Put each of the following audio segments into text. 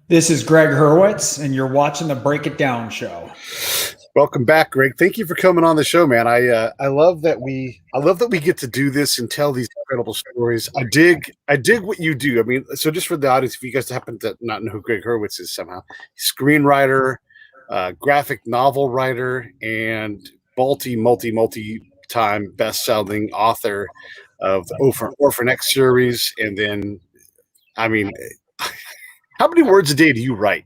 This is Gregg Hurwitz, and you're watching the Break It Down show. Welcome back, Greg. Thank you for coming on the show, man. I love that we get to do this and tell these incredible stories. I dig what you do. I mean, so just for the audience, if you guys happen to not know who Gregg Hurwitz is somehow, screenwriter, graphic novel writer, and multi-time best-selling author of the Orphan X series. And then, I mean, how many words a day do you write?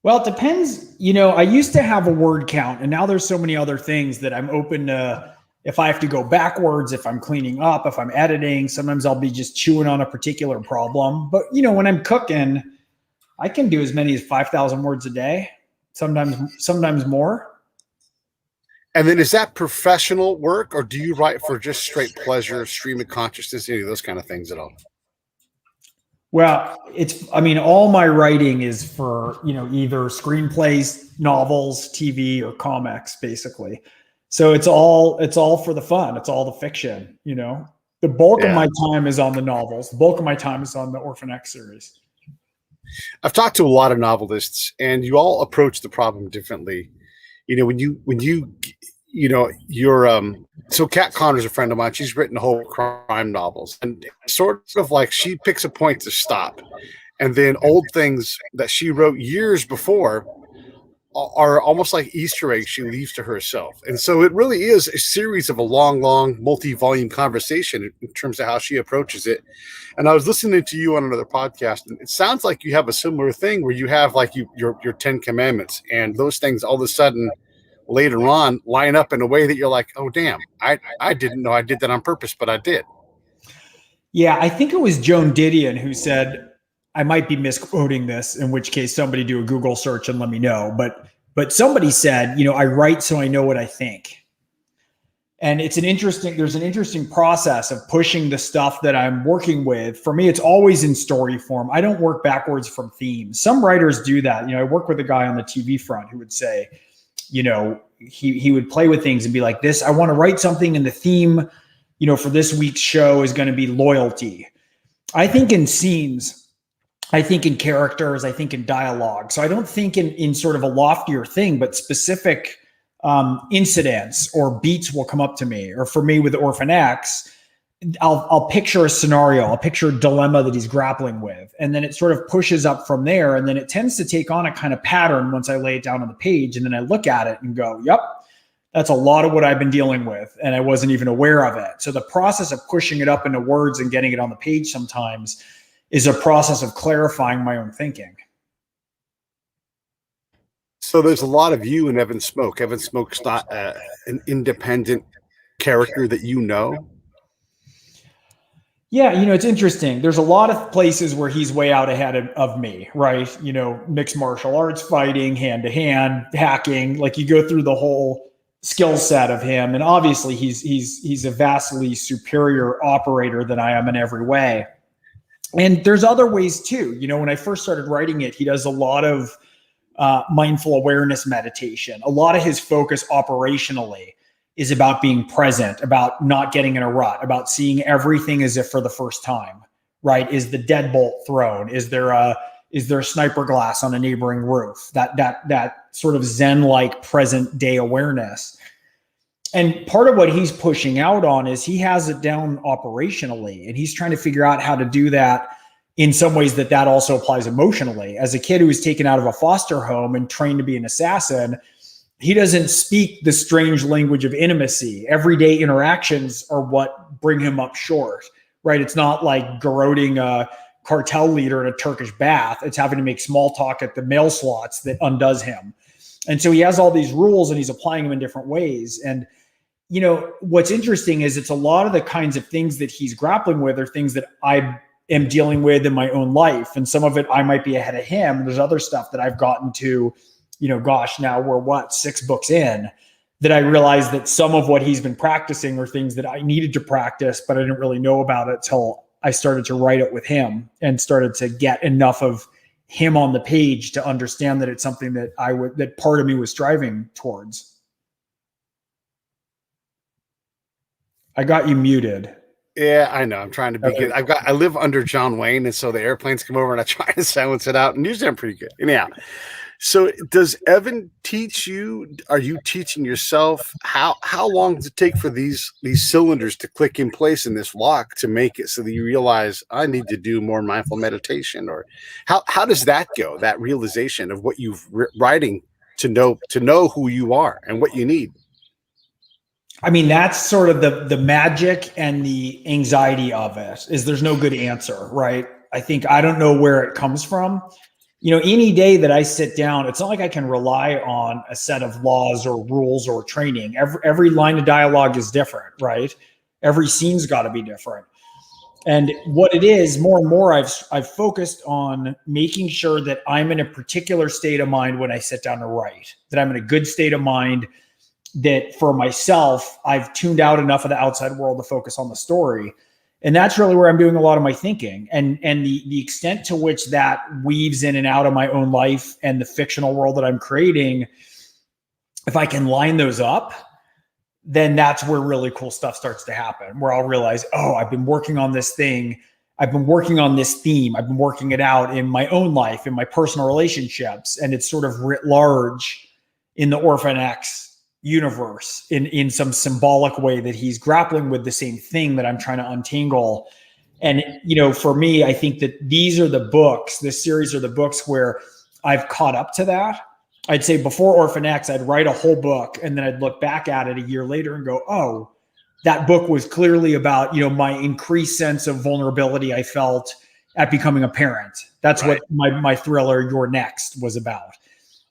Well, it depends. I used to have a word count, and now there's so many other things that I'm open to. If I have to go backwards, if I'm cleaning up, if I'm editing, sometimes I'll be just chewing on a particular problem. But, when I'm cooking, I can do as many as 5,000 words a day, sometimes more. And then is that professional work, or do you write for just straight pleasure, stream of consciousness, any of those kind of things at all? Well, all my writing is for, either screenplays, novels, TV, or comics, basically. So it's all for the fun. It's all the fiction, The bulk of my time is on the novels. The bulk of my time is on the Orphan X series. I've talked to a lot of novelists, and you all approach the problem differently. So Kat Connor's a friend of mine. She's written whole crime novels, and sort of like she picks a point to stop, and then old things that she wrote years before are almost like Easter eggs she leaves to herself. And so it really is a series of a long multi-volume conversation in terms of how she approaches it. And I was listening to you on another podcast, and it sounds like you have a similar thing where you have like your 10 commandments, and those things all of a sudden later on line up in a way that you're like, oh, damn, I didn't know I did that on purpose, but I did. Yeah, I think it was Joan Didion who said, I might be misquoting this, in which case somebody do a Google search and let me know. But somebody said, I write so I know what I think. And there's an interesting process of pushing the stuff that I'm working with. For me, it's always in story form. I don't work backwards from themes. Some writers do that. I work with a guy on the TV front who would say, he would play with things and be like, I want to write something, and the theme, for this week's show is going to be loyalty. I think in scenes, I think in characters, I think in dialogue. So I don't think in sort of a loftier thing, but specific incidents or beats will come up to me. Or for me with Orphan X, I'll picture a scenario, I'll picture a dilemma that he's grappling with, and then it sort of pushes up from there. And then it tends to take on a kind of pattern once I lay it down on the page. And then I look at it and go, yep, that's a lot of what I've been dealing with, and I wasn't even aware of it. So the process of pushing it up into words and getting it on the page sometimes is a process of clarifying my own thinking. So there's a lot of you in Evan Smoak. Evan Smoak's not an independent character that you know. Yeah, it's interesting. There's a lot of places where he's way out ahead of me, right? Mixed martial arts fighting, hand-to-hand, hacking. Like you go through the whole skill set of him, and obviously he's a vastly superior operator than I am in every way. And there's other ways too. When I first started writing it, he does a lot of mindful awareness meditation. A lot of his focus operationally is about being present, about not getting in a rut, about seeing everything as if for the first time, right? Is the deadbolt thrown? Is there a sniper glass on a neighboring roof? That sort of Zen-like present day awareness. And part of what he's pushing out on is he has it down operationally, and he's trying to figure out how to do that in some ways that also applies emotionally. As a kid who was taken out of a foster home and trained to be an assassin, he doesn't speak the strange language of intimacy. Everyday interactions are what bring him up short, right? It's not like garroting a cartel leader in a Turkish bath. It's having to make small talk at the mail slots that undoes him. And so he has all these rules, and he's applying them in different ways. And what's interesting is it's a lot of the kinds of things that he's grappling with are things that I am dealing with in my own life. And some of it I might be ahead of him. There's other stuff that I've gotten to, now we're 6 books in, that I realized that some of what he's been practicing are things that I needed to practice, but I didn't really know about it till I started to write it with him and started to get enough of him on the page to understand that it's something that that part of me was striving towards. I got you muted. Yeah, I know. I'm trying to be Okay. good. I live under John Wayne, and so the airplanes come over and I try to silence it out. And usually I'm pretty good. Anyhow, so does Evan teach you? Are you teaching yourself? How long does it take for these cylinders to click in place in this lock to make it so that you realize I need to do more mindful meditation? Or how does that go? That realization of what you've writing to know who you are and what you need. I mean, that's sort of the magic and the anxiety of it is there's no good answer, right? I think I don't know where it comes from. Any day that I sit down, it's not like I can rely on a set of laws or rules or training. Every line of dialogue is different, right? Every scene's got to be different. And what it is, more and more, I've focused on making sure that I'm in a particular state of mind when I sit down to write, that I'm in a good state of mind, that for myself, I've tuned out enough of the outside world to focus on the story. And that's really where I'm doing a lot of my thinking. And the extent to which that weaves in and out of my own life and the fictional world that I'm creating, if I can line those up, then that's where really cool stuff starts to happen, where I'll realize, oh, I've been working on this thing. I've been working on this theme. I've been working it out in my own life, in my personal relationships. And it's sort of writ large in the Orphan X universe in some symbolic way that he's grappling with the same thing that I'm trying to untangle. And, for me, I think that these are the books, this series are the books where I've caught up to that. I'd say before Orphan X, I'd write a whole book and then I'd look back at it a year later and go, oh, that book was clearly about, my increased sense of vulnerability I felt at becoming a parent. That's right. What my thriller, You're Next, was about.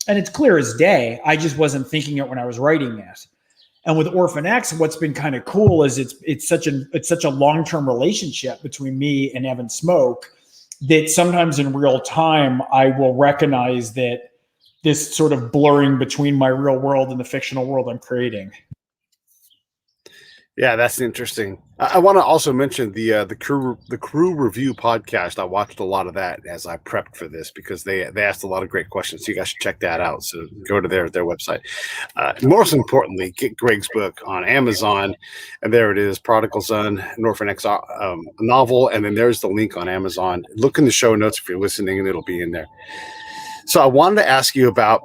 And it's clear as day. I just wasn't thinking it when I was writing it. And with Orphan X, what's been kind of cool is it's such a long-term relationship between me and Evan Smoak that sometimes in real time, I will recognize that this sort of blurring between my real world and the fictional world I'm creating. Yeah, that's interesting. I want to also mention the crew review podcast. I watched a lot of that as I prepped for this because they asked a lot of great questions. So you guys should check that out. So go to their website. Most importantly, get Gregg's book on Amazon, and there it is, Prodigal Son, an Orphan X novel, and then there's the link on Amazon. Look in the show notes if you're listening, and it'll be in there. So I wanted to ask you about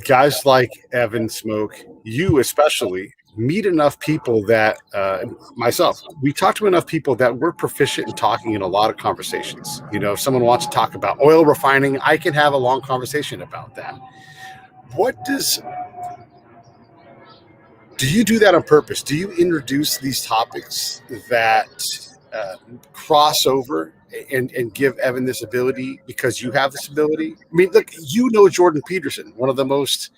guys like Evan Smoak, you especially. Meet enough people that myself, we talk to enough people that we're proficient in talking in a lot of conversations. If someone wants to talk about oil refining, I can have a long conversation about that. Do you do that on purpose? Do you introduce these topics that cross over and give Evan this ability because you have this ability? I mean, look, Jordan Peterson, one of the most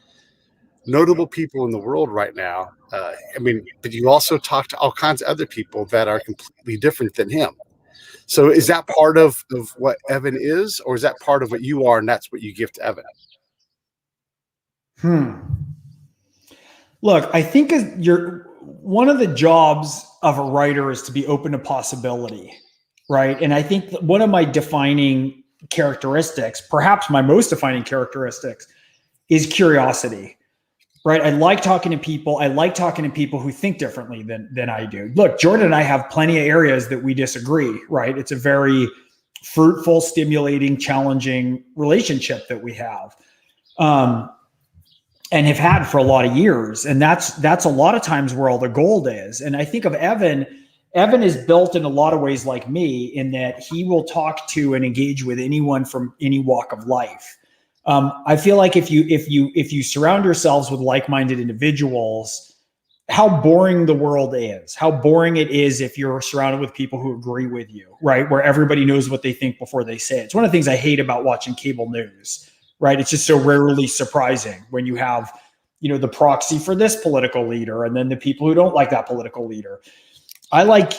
notable people in the world right now. But you also talk to all kinds of other people that are completely different than him. So is that part of what Evan is, or is that part of what you are and that's what you give to Evan? Look, I think one of the jobs of a writer is to be open to possibility, right? And I think that one of my defining characteristics, perhaps my most defining characteristics, is curiosity. Right. I like talking to people. I like talking to people who think differently than I do. Look, Jordan and I have plenty of areas that we disagree. Right. It's a very fruitful, stimulating, challenging relationship that we have and have had for a lot of years. And that's a lot of times where all the gold is. And I think of Evan. Evan is built in a lot of ways like me in that he will talk to and engage with anyone from any walk of life. I feel like if you surround yourselves with like-minded individuals, how boring the world is, how boring it is if you're surrounded with people who agree with you, right? Where everybody knows what they think before they say it. It's one of the things I hate about watching cable news, right? It's just so rarely surprising when you have, the proxy for this political leader and then the people who don't like that political leader. I like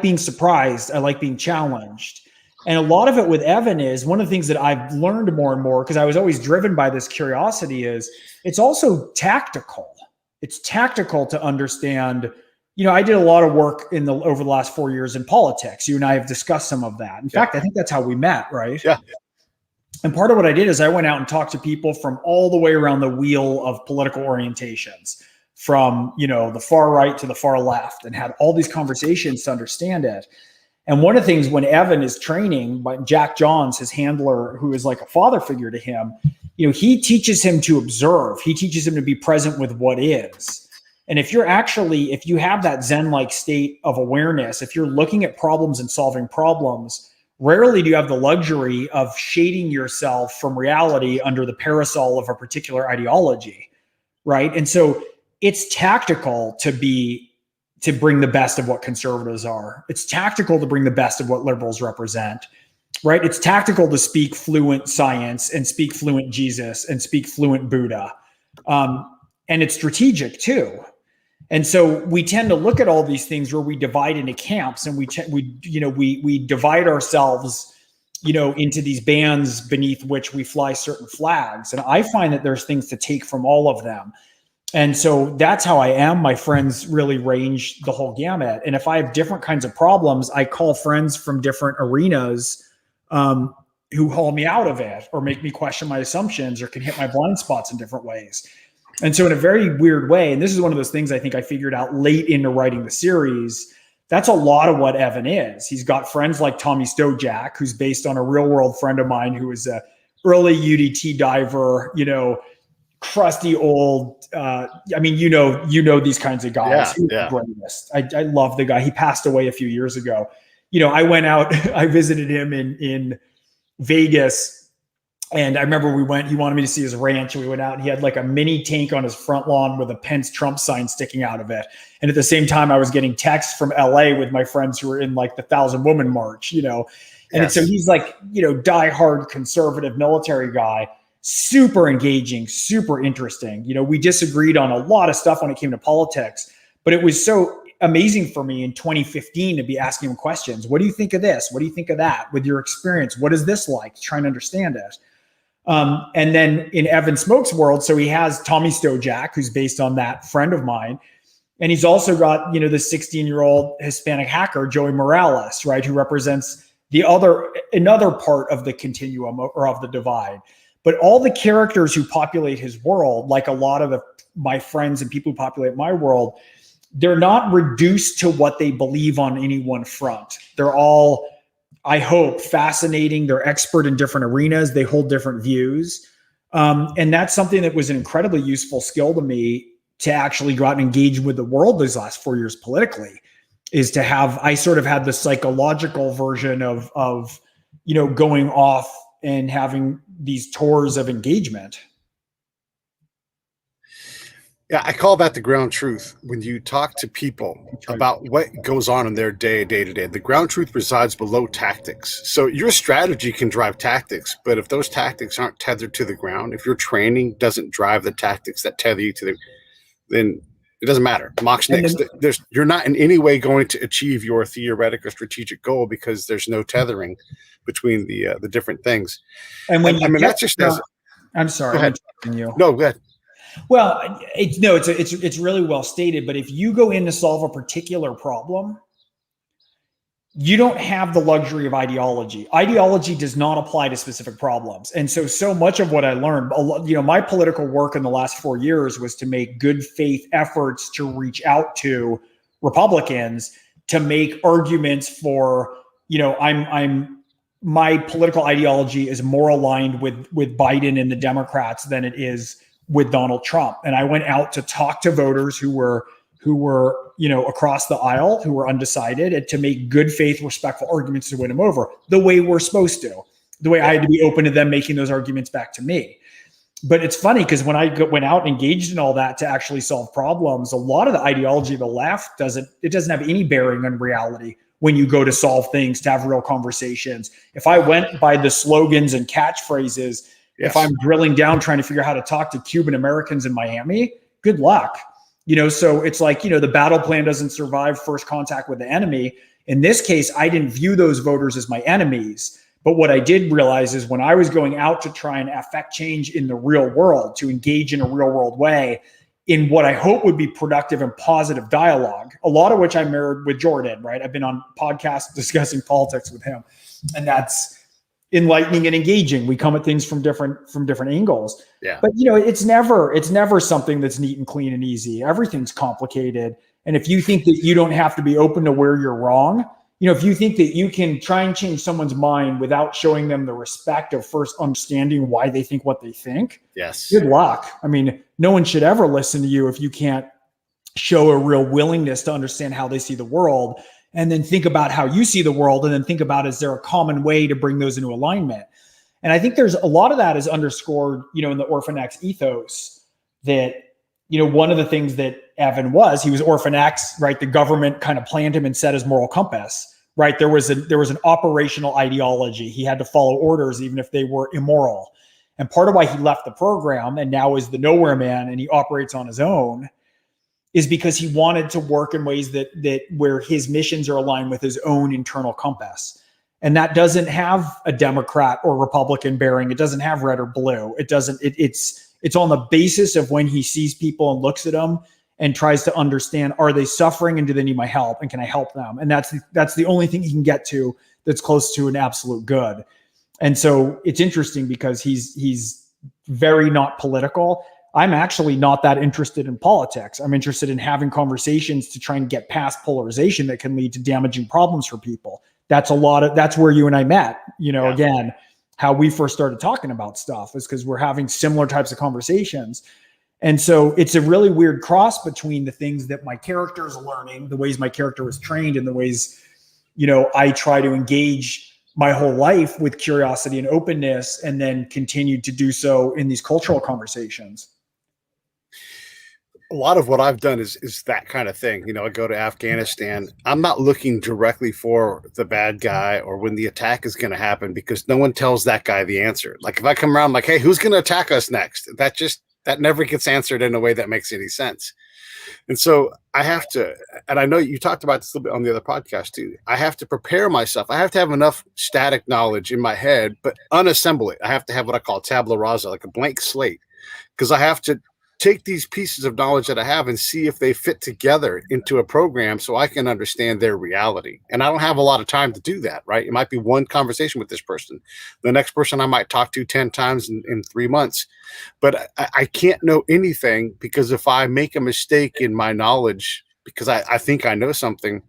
being surprised. I like being challenged. And a lot of it with Evan is one of the things that I've learned more and more, because I was always driven by this curiosity, is it's also tactical. It's tactical to understand. I did a lot of work over the last 4 years in politics. You and I have discussed some of that. In fact, I think that's how we met, right? Yeah. And part of what I did is I went out and talked to people from all the way around the wheel of political orientations, from, the far right to the far left, and had all these conversations to understand it. And one of the things when Evan is training, Jack Johns, his handler, who is like a father figure to him, he teaches him to observe. He teaches him to be present with what is. And if you have that Zen-like state of awareness, if you're looking at problems and solving problems, rarely do you have the luxury of shading yourself from reality under the parasol of a particular ideology, right? And so it's tactical to bring the best of what conservatives are. It's tactical to bring the best of what liberals represent, right? It's tactical to speak fluent science and speak fluent Jesus and speak fluent Buddha. And it's strategic too. And so we tend to look at all these things where we divide into camps, and we divide ourselves, into these bands beneath which we fly certain flags. And I find that there's things to take from all of them. And so that's how I am. My friends really range the whole gamut. And if I have different kinds of problems, I call friends from different arenas who haul me out of it, or make me question my assumptions, or can hit my blind spots in different ways. And so in a very weird way, and this is one of those things I think I figured out late into writing the series, that's a lot of what Evan is. He's got friends like Tommy Stojak, who's based on a real world friend of mine who was a early UDT diver, crusty old, these kinds of guys. Yeah. I love the guy. He passed away a few years ago. I went out, I visited him in Vegas, and I remember he wanted me to see his ranch, and we went out, and he had like a mini tank on his front lawn with a Pence Trump sign sticking out of it. And at the same time, I was getting texts from LA with my friends who were in like the 1,000 Woman March, And so he's like, diehard conservative military guy, super engaging, super interesting. We disagreed on a lot of stuff when it came to politics, but it was so amazing for me in 2015 to be asking him questions. What do you think of this? What do you think of that? With your experience, what is this like? Trying to understand it. And then in Evan Smoak's world, so he has Tommy Stojak, who's based on that friend of mine. And he's also got, the 16-year-old Hispanic hacker, Joey Morales, right, who represents another part of the continuum or of the divide. But all the characters who populate his world, like a lot of my friends and people who populate my world, they're not reduced to what they believe on any one front. They're all, I hope, fascinating. They're expert in different arenas. They hold different views. And that's something that was an incredibly useful skill to me, to actually go out and engage with the world these last 4 years politically, is to have, I sort of had the psychological version of going off and having these tours of engagement. Yeah, I call that the ground truth. When you talk to people about what goes on in their day to day, the ground truth resides below tactics. So your strategy can drive tactics, but if those tactics aren't tethered to the ground, if your training doesn't drive the tactics that tether you to then it doesn't matter. You're not in any way going to achieve your theoretic or strategic goal, because there's no tethering between the different things. And when that's just I'm sorry, I'm interrupting you. No, go ahead. Well, it's really well stated. But if you go in to solve a particular problem, you don't have the luxury of ideology. Ideology does not apply to specific problems. And so much of what I learned, my political work in the last 4 years was to make good faith efforts to reach out to Republicans to make arguments for, my political ideology is more aligned with Biden and the Democrats than it is with Donald Trump. And I went out to talk to voters who were across the aisle, who were undecided, and to make good faith, respectful arguments to win them over the way we're supposed to, the way I had to be open to them making those arguments back to me. But it's funny, because when I went out and engaged in all that to actually solve problems, a lot of the ideology of the left doesn't have any bearing on reality when you go to solve things, to have real conversations. If I went by the slogans and catchphrases, if I'm drilling down trying to figure out how to talk to Cuban Americans in Miami, good luck. So it's like, the battle plan doesn't survive first contact with the enemy. In this case, I didn't view those voters as my enemies. But what I did realize is when I was going out to try and affect change in the real world, to engage in a real world way, in what I hope would be productive and positive dialogue, a lot of which I mirrored with Jordan, right? I've been on podcasts discussing politics with him. And that's, enlightening and engaging. We come at things from different angles. Yeah. But it's never something that's neat and clean and easy. Everything's complicated. And if you think that you don't have to be open to where you're wrong, if you think that you can try and change someone's mind without showing them the respect of first understanding why they think what they think, yes, good luck. I mean, no one should ever listen to you if you can't show a real willingness to understand how they see the world, and then think about how you see the world, and then think about, is there a common way to bring those into alignment? And I think there's a lot of that is underscored, in the Orphan X ethos, that, one of the things that Evan he was Orphan X, right? The government kind of planned him and set his moral compass, right? There was an operational ideology. He had to follow orders, even if they were immoral. And part of why he left the program and now is the nowhere man and he operates on his own is because he wanted to work in ways that where his missions are aligned with his own internal compass. And that doesn't have a Democrat or Republican bearing. It doesn't have red or blue. It's on the basis of when he sees people and looks at them and tries to understand, are they suffering and do they need my help? And can I help them? And that's the only thing he can get to that's close to an absolute good. And so it's interesting because he's very not political. I'm actually not that interested in politics. I'm interested in having conversations to try and get past polarization that can lead to damaging problems for people. That's where you and I met, again, how we first started talking about stuff is because we're having similar types of conversations. And so it's a really weird cross between the things that my character is learning, the ways my character was trained, and the ways, I try to engage my whole life with curiosity and openness, and then continue to do so in these cultural conversations. A lot of what I've done is that kind of thing. I go to Afghanistan. I'm not looking directly for the bad guy or when the attack is going to happen, because no one tells that guy the answer. Like if I come around like, hey, who's going to attack us next? That never gets answered in a way that makes any sense. And so I have to, and I know you talked about this a little bit on the other podcast too. I have to prepare myself. I have to have enough static knowledge in my head, but unassemble it. I have to have what I call tabula rasa, like a blank slate, because I have to take these pieces of knowledge that I have and see if they fit together into a program so I can understand their reality. And I don't have a lot of time to do that, right? It might be one conversation with this person. The next person I might talk to 10 times in 3 months. But I can't know anything, because if I make a mistake in my knowledge, because I think I know something,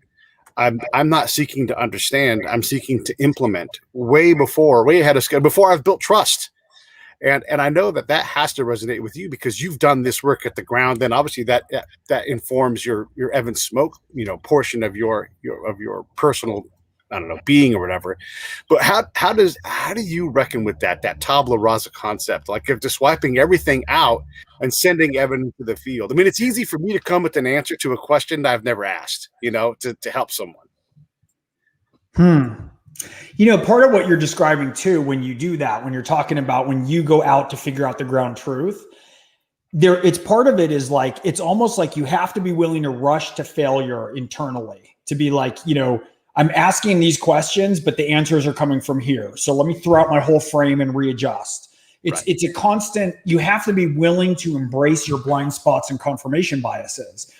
I'm not seeking to understand. I'm seeking to implement way ahead of schedule, before I've built trust. And I know that has to resonate with you, because you've done this work at the ground. Then obviously that informs your Evan Smoak, portion of your personal, I don't know, being or whatever. But how do you reckon with that tabula rasa concept, like of just wiping everything out and sending Evan to the field? I mean, it's easy for me to come with an answer to a question that I've never asked, to help someone. Part of what you're describing too, when you do that, when you're talking about when you go out to figure out the ground truth, it's part of it is like, it's almost like you have to be willing to rush to failure internally, to be like, I'm asking these questions, but the answers are coming from here. So let me throw out my whole frame and readjust. It's a constant, you have to be willing to embrace your blind spots and confirmation biases.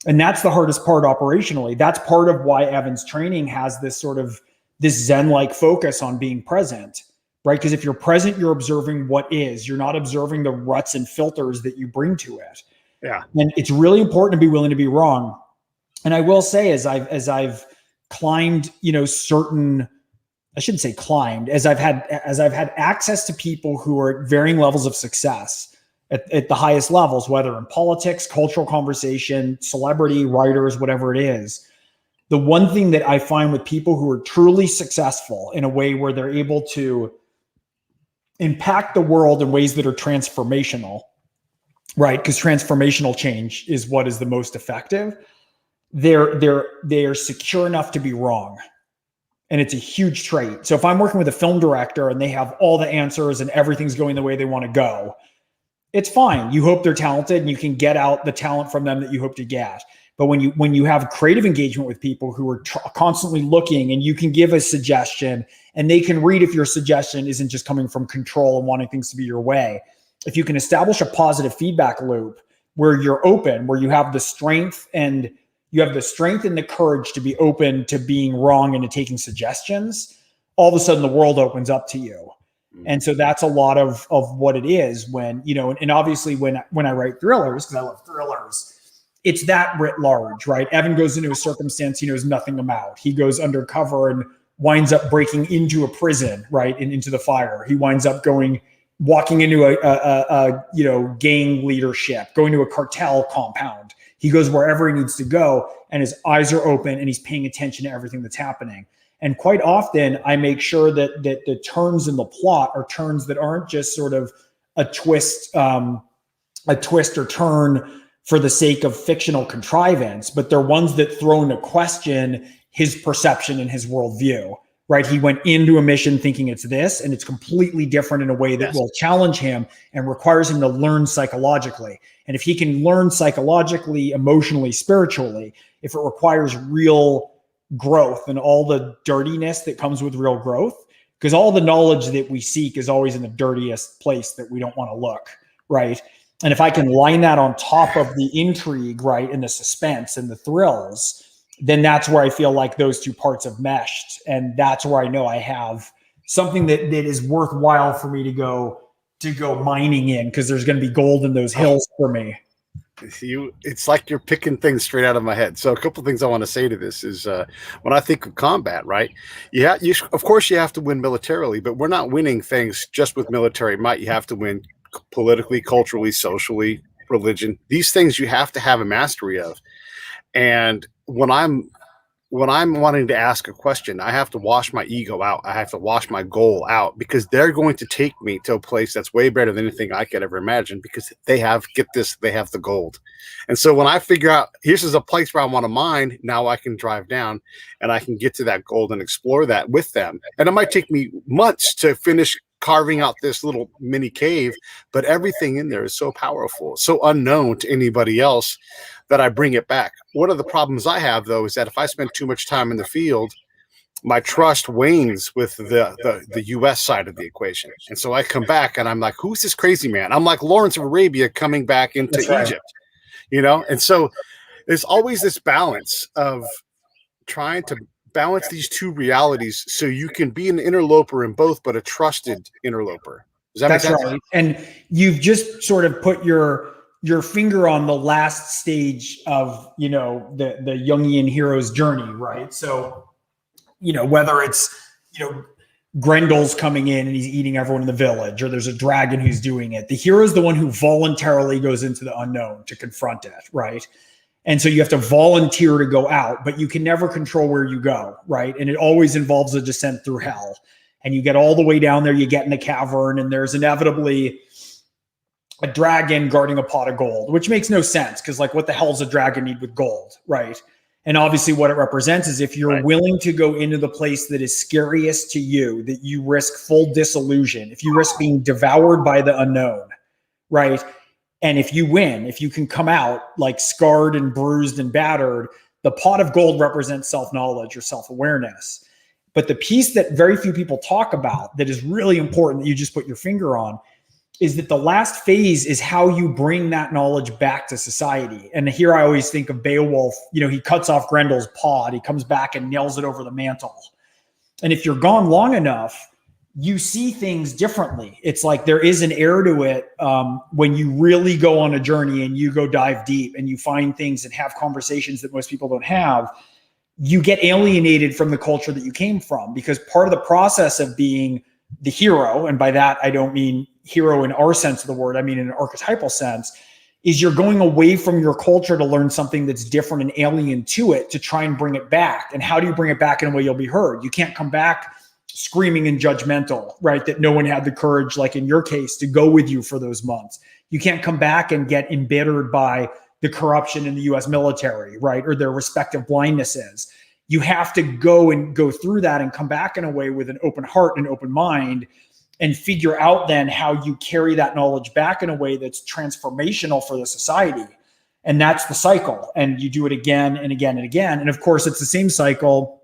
And that's the hardest part operationally. That's part of why Evan's training has this sort of this Zen-like focus on being present, right? Because if you're present, you're observing what is. You're not observing the ruts and filters that you bring to it. Yeah. And it's really important to be willing to be wrong. And I will say, as I've climbed, certain, I shouldn't say climbed, as I've had access to people who are at varying levels of success at the highest levels, whether in politics, cultural conversation, celebrity, writers, whatever it is. The one thing that I find with people who are truly successful in a way where they're able to impact the world in ways that are transformational, right? Because transformational change is what is the most effective. They're secure enough to be wrong. And it's a huge trait. So if I'm working with a film director and they have all the answers and everything's going the way they want to go, it's fine. You hope they're talented and you can get out the talent from them that you hope to get. But when you have creative engagement with people who are constantly looking, and you can give a suggestion and they can read if your suggestion isn't just coming from control and wanting things to be your way. If you can establish a positive feedback loop where you're open, where you have the strength and the courage to be open to being wrong and to taking suggestions, all of a sudden the world opens up to you. And so that's a lot of what it is when, and obviously when I write thrillers, because I love thrillers, it's that writ large, right? Evan goes into a circumstance he knows nothing about. He goes undercover and winds up breaking into a prison, right, and into the fire. He winds up walking into a gang leadership, going to a cartel compound. He goes wherever he needs to go, and his eyes are open, and he's paying attention to everything that's happening. And quite often, I make sure that the turns in the plot are turns that aren't just sort of a twist or turn for the sake of fictional contrivance, but they're ones that throw into question his perception and his worldview, right? He went into a mission thinking it's this, and it's completely different in a way that will challenge him and requires him to learn psychologically. And if he can learn psychologically, emotionally, spiritually, if it requires real growth and all the dirtiness that comes with real growth, because all the knowledge that we seek is always in the dirtiest place that we don't want to look, right? And if I can line that on top of the intrigue, right, and the suspense and the thrills, then that's where I feel like those two parts have meshed. And that's where I know I have something that is worthwhile for me to go mining in, because there's going to be gold in those hills for me. It's like you're picking things straight out of my head. So a couple of things I want to say to this is when I think of combat, right? Of course you have to win militarily, but we're not winning things just with military might. You have to win politically, culturally, socially, religion. These things you have to have a mastery of. And when I'm wanting to ask a question, I have to wash my ego out. I have to wash my goal out, because they're going to take me to a place that's way better than anything I could ever imagine, because they have the gold. And so when I figure out this is a place where I want to mine, now I can drive down and I can get to that gold and explore that with them. And it might take me months to finish carving out this little mini cave, but everything in there is so powerful, so unknown to anybody else, that I bring it back. One of the problems I have, though, is that if I spend too much time in the field, my trust wanes with the U.S. side of the equation. And so I come back and I'm like, who's this crazy man? I'm like Lawrence of Arabia coming back into Egypt, And so there's always this balance of trying to balance these two realities so you can be an interloper in both, but a trusted interloper. Does that make sense? Right. And you've just sort of put your finger on the last stage of, the Jungian hero's journey, right? So, whether it's, Grendel's coming in and he's eating everyone in the village, or there's a dragon who's doing it. The hero is the one who voluntarily goes into the unknown to confront it, right? And so you have to volunteer to go out, but you can never control where you go, right? And it always involves a descent through hell. And you get all the way down there, you get in the cavern, and there's inevitably a dragon guarding a pot of gold, which makes no sense, because what the hell does a dragon need with gold, right? And obviously what it represents is if you're willing to go into the place that is scariest to you, that you risk full disillusion, if you risk being devoured by the unknown, right? And if you win, if you can come out scarred and bruised and battered, the pot of gold represents self-knowledge or self-awareness. But the piece that very few people talk about that is really important, that you just put your finger on, is that the last phase is how you bring that knowledge back to society. And here I always think of Beowulf. He cuts off Grendel's paw, he comes back and nails it over the mantle. And if you're gone long enough, you see things differently. It's like there is an air to it when you really go on a journey and you go dive deep and you find things and have conversations that most people don't have. You get alienated from the culture that you came from, because part of the process of being the hero, and by that I don't mean hero in our sense of the word, I mean in an archetypal sense, is you're going away from your culture to learn something that's different and alien to it, to try and bring it back. And how do you bring it back in a way you'll be heard? You can't come back screaming and judgmental, right? That no one had the courage, like in your case, to go with you for those months. You can't come back and get embittered by the corruption in the US military, right? Or their respective blindnesses. You have to go through that and come back in a way with an open heart and open mind, and figure out then how you carry that knowledge back in a way that's transformational for the society. And that's the cycle. And you do it again and again and again. And of course, it's the same cycle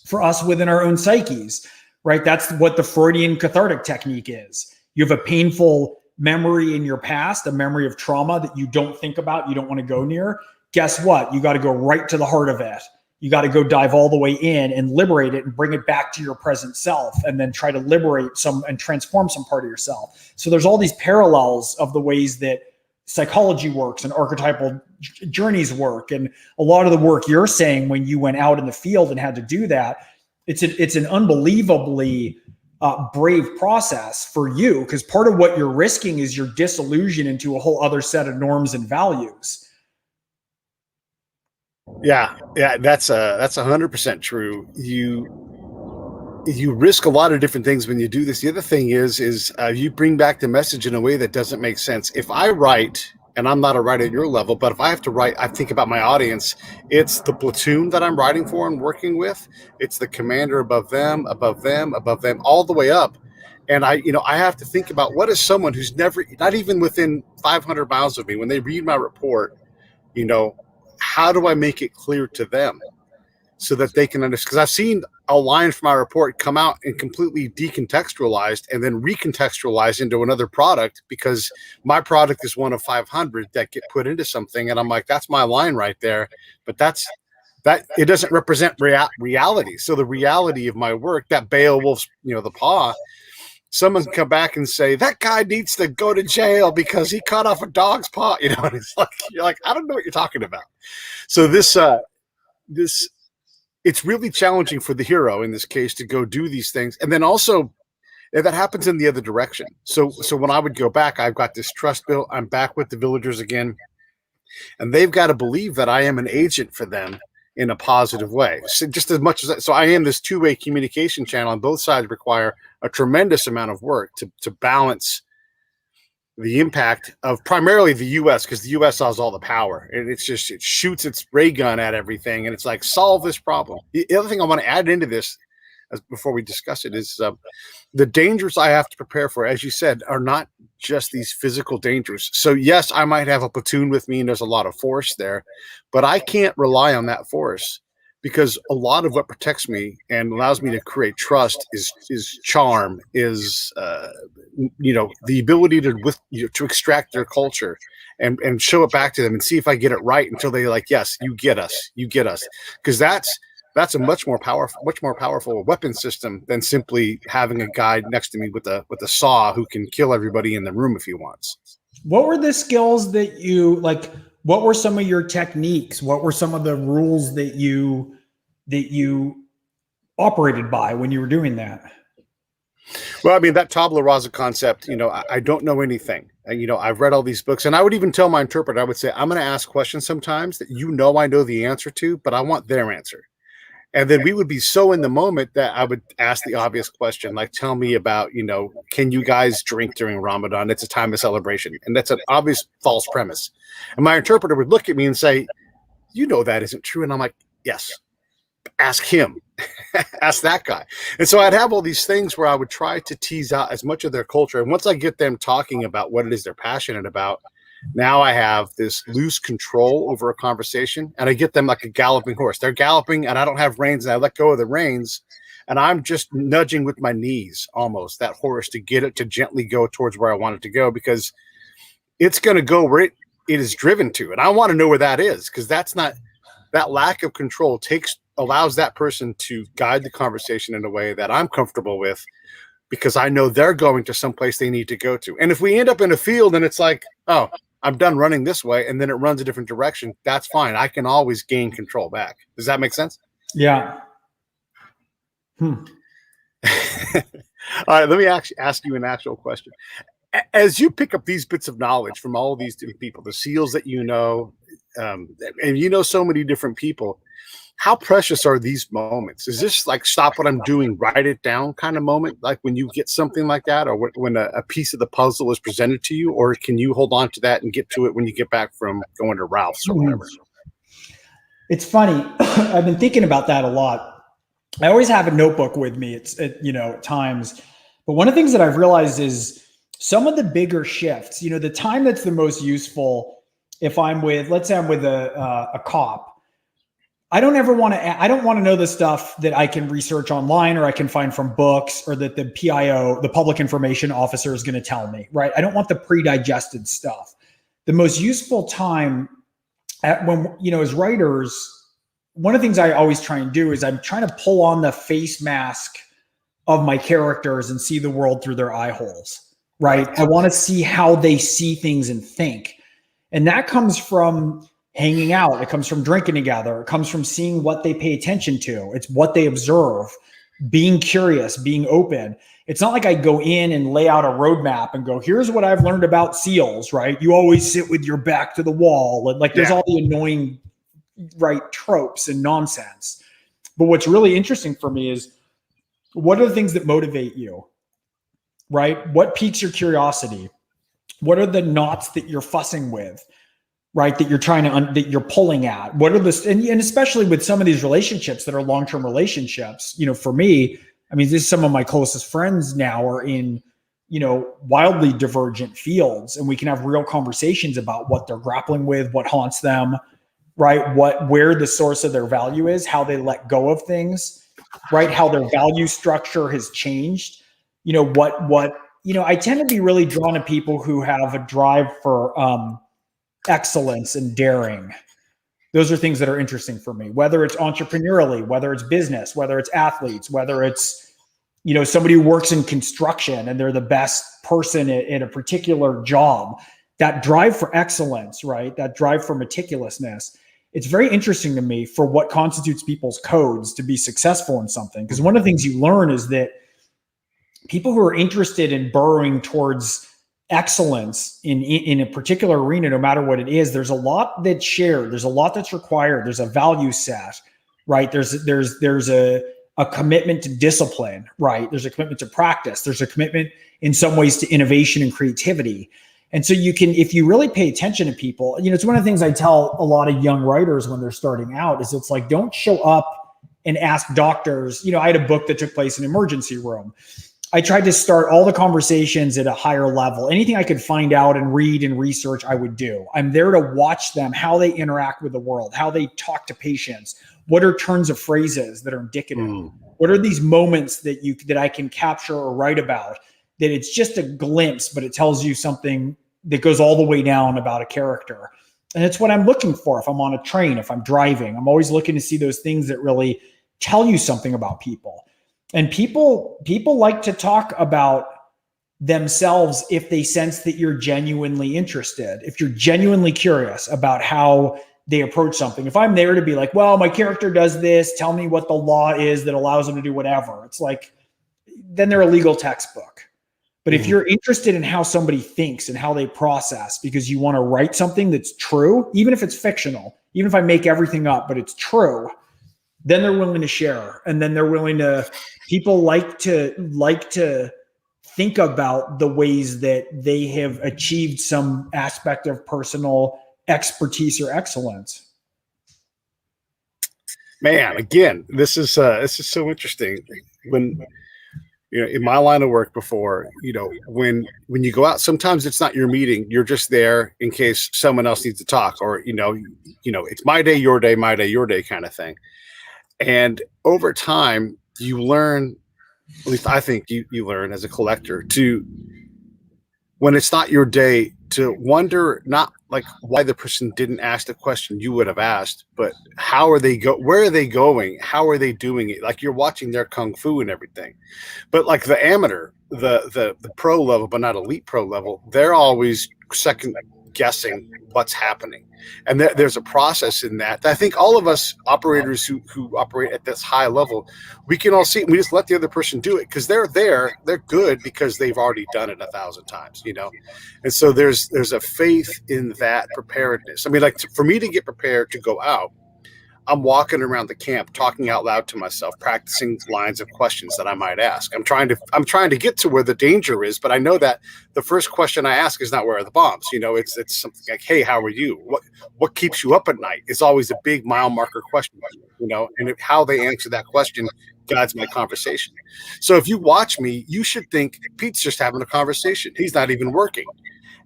for us within our own psyches, right? That's what the Freudian cathartic technique is. You have a painful memory in your past, a memory of trauma that you don't think about, you don't want to go near. Guess what? You got to go right to the heart of it You got to go dive all the way in and liberate it and bring it back to your present self, and then try to liberate some and transform some part of yourself. So there's all these parallels of the ways that psychology works and archetypal journeys work. And a lot of the work you're saying when you went out in the field and had to do that, it's an unbelievably brave process for you, because part of what you're risking is your disillusion into a whole other set of norms and values. Yeah, that's 100% true. You risk a lot of different things when you do this. The other thing is you bring back the message in a way that doesn't make sense. If I write, and I'm not a writer at your level, but if I have to write, I think about my audience. It's the platoon that I'm writing for and working with. It's the commander above them, all the way up. And I have to think about, what is someone who's never, not even within 500 miles of me, when they read my report, how do I make it clear to them so that they can understand? Because I've seen a line from my report come out and completely decontextualized and then recontextualized into another product, because my product is one of 500 that get put into something. And I'm like, that's my line right there. But that it doesn't represent reality. So the reality of my work, that Beowulf's, the paw, someone can come back and say, that guy needs to go to jail because he cut off a dog's paw, and it's like, you're like, I don't know what you're talking about. So this it's really challenging for the hero in this case to go do these things. And then also, if that happens in the other direction. So when I would go back, I've got this trust built. I'm back with the villagers again, and they've got to believe that I am an agent for them in a positive way. So just as much as that, so I am this two-way communication channel, and both sides require a tremendous amount of work to balance the impact of primarily the U.S., because the U.S. has all the power, and it shoots its ray gun at everything, and it's like, solve this problem. The other thing I want to add into this, before we discuss it, is the dangers I have to prepare for, as you said, are not just these physical dangers. So yes, I might have a platoon with me and there's a lot of force there, but I can't rely on that force, because a lot of what protects me and allows me to create trust is charm, is the ability to extract their culture and show it back to them and see if I get it right, until they're like, yes, you get us, because that's a much more powerful weapon system than simply having a guy next to me with a saw who can kill everybody in the room if he wants. What were the skills that you like? What were some of your techniques? What were some of the rules that you operated by when you were doing that? Well, I mean, that tabula rasa concept, I don't know anything. I've read all these books, and I would even tell my interpreter, I would say, I'm going to ask questions sometimes that I know the answer to, but I want their answer. And then we would be so in the moment that I would ask the obvious question, like, tell me about, can you guys drink during Ramadan? It's a time of celebration. And that's an obvious false premise. And my interpreter would look at me and say, that isn't true. And I'm like, yes, ask him, ask that guy. And so I'd have all these things where I would try to tease out as much of their culture. And once I get them talking about what it is they're passionate about, now I have this loose control over a conversation, and I get them like a galloping horse. They're galloping and I don't have reins, and I let go of the reins, and I'm just nudging with my knees almost that horse to get it to gently go towards where I want it to go, because it's going to go where it is driven to. And I want to know where that is, because that lack of control allows that person to guide the conversation in a way that I'm comfortable with, because I know they're going to someplace they need to go to. And if we end up in a field and it's like, oh, I'm done running this way, and then it runs a different direction, that's fine. I can always gain control back. Does that make sense? Yeah. All right, let me ask you an actual question. As you pick up these bits of knowledge from all of these different people, the SEALs that and so many different people, how precious are these moments? Is this like, stop what I'm doing, write it down kind of moment, like when you get something like that, or when a piece of the puzzle is presented to you, or can you hold on to that and get to it when you get back from going to Ralph's or whatever? It's funny. I've been thinking about that a lot. I always have a notebook with me. At times, but one of the things that I've realized is some of the bigger shifts, the time that's the most useful, if let's say I'm with a cop, I don't want to know the stuff that I can research online or I can find from books, or that the PIO, the public information officer, is going to tell me, right? I don't want the pre-digested stuff. The most useful time when, as writers, one of the things I always try and do is I'm trying to pull on the face mask of my characters and see the world through their eye holes, right? I want to see how they see things and think. And that comes from hanging out. It comes from drinking together. It comes from seeing what they pay attention to. It's what they observe, being curious, being open. It's not like I go in and lay out a roadmap and go, here's what I've learned about SEALs, right? You always sit with your back to the wall. And like there's all the annoying, right, tropes and nonsense. But what's really interesting for me is, what are the things that motivate you, right? What piques your curiosity? What are the knots that you're fussing with, right? That you're trying to, that you're pulling at? What are the, and especially with some of these relationships that are long-term relationships, you know, for me, I mean, this is some of my closest friends now are in, you know, wildly divergent fields, and we can have real conversations about what they're grappling with, what haunts them, right? Where the source of their value is, how they let go of things, right? How their value structure has changed. You know, you know, I tend to be really drawn to people who have a drive for excellence and daring. Those are things that are interesting for me, whether it's entrepreneurially, whether it's business, whether it's athletes, whether it's, you know, somebody who works in construction and they're the best person in a particular job. That drive for excellence, right? That drive for meticulousness. It's very interesting to me for what constitutes people's codes to be successful in something. Because one of the things you learn is that people who are interested in burrowing towards excellence in a particular arena, no matter what it is, there's a lot that's shared. There's a lot that's required. There's a value set, right? There's a commitment to discipline, right? There's a commitment to practice. There's a commitment in some ways to innovation and creativity. And so you can, if you really pay attention to people, you know, it's one of the things I tell a lot of young writers when they're starting out is it's like, don't show up and ask doctors. You know, I had a book that took place in an emergency room. I tried to start all the conversations at a higher level. Anything I could find out and read and research, I would do. I'm there to watch them, how they interact with the world, how they talk to patients. What are turns of phrases that are indicative? What are these moments that I can capture or write about? That it's just a glimpse, but it tells you something that goes all the way down about a character. And it's what I'm looking for if I'm on a train, if I'm driving. I'm always looking to see those things that really tell you something about people. And people like to talk about themselves if they sense that you're genuinely interested, if you're genuinely curious about how they approach something. If I'm there to be like, well, my character does this, tell me what the law is that allows them to do whatever. It's like, then they're a legal textbook. But if you're interested in how somebody thinks and how they process, because you want to write something that's true, even if it's fictional, even if I make everything up, but it's true, then they're willing to share. And then they're willing to, people like to think about the ways that they have achieved some aspect of personal expertise or excellence. Man, again, this is so interesting. When, you know, in my line of work before, you know, when you go out, sometimes it's not your meeting. You're just there in case someone else needs to talk, or, you know, it's my day, your day kind of thing. And over time, you learn, at least I think you learn as a collector, to, when it's not your day, to wonder not like why the person didn't ask the question you would have asked, but how are they where are they going? How are they doing it? Like you're watching their kung fu and everything. But like the amateur, the pro level, but not elite pro level, they're always second guessing what's happening. And there's a process in that. I think all of us operators who operate at this high level, we can all see it. We just let the other person do it because they're good because they've already done it 1,000 times, you know? And so there's a faith in that preparedness. I mean, like for me to get prepared to go out, I'm walking around the camp, talking out loud to myself, practicing lines of questions that I might ask. I'm trying to get to where the danger is, but I know that the first question I ask is not where are the bombs. You know, it's something like, hey, how are you? What keeps you up at night? Is always a big mile marker question, you know, and how they answer that question guides my conversation. So if you watch me, you should think Pete's just having a conversation. He's not even working.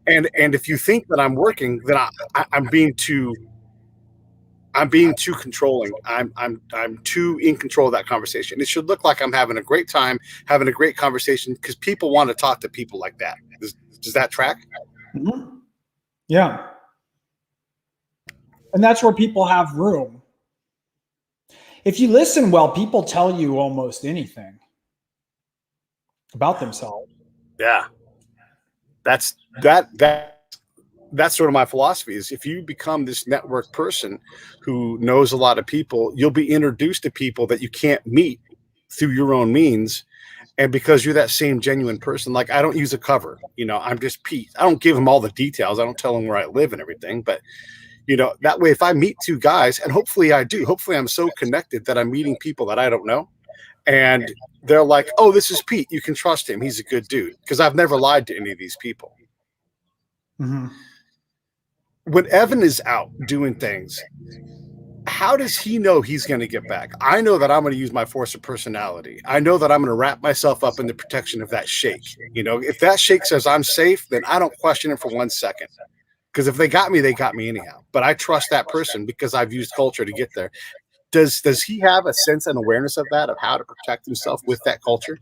And if you think that I'm working, then I'm being too controlling. I'm too in control of that conversation. It should look like I'm having a great time, having a great conversation, because people want to talk to people like that. Does that track? Mm-hmm. Yeah. And that's where people have room, If you listen well, people tell you almost anything about themselves. Yeah. That's sort of my philosophy is if you become this network person who knows a lot of people, you'll be introduced to people that you can't meet through your own means. And because you're that same genuine person, like I don't use a cover, I'm just Pete. I don't give them all the details. I don't tell them where I live and everything, but that way, if I meet two guys, and hopefully I'm so connected that I'm meeting people that I don't know. And they're like, oh, this is Pete. You can trust him. He's a good dude. Because I've never lied to any of these people. Mm-hmm. When Evan is out doing things, how does he know he's going to get back? I know that I'm going to use my force of personality. I know that I'm going to wrap myself up in the protection of that shake. If that shake says I'm safe, then I don't question it for 1 second. Because if they got me anyhow. But I trust that person because I've used culture to get there. Does he have a sense and awareness of that, of how to protect himself with that culture?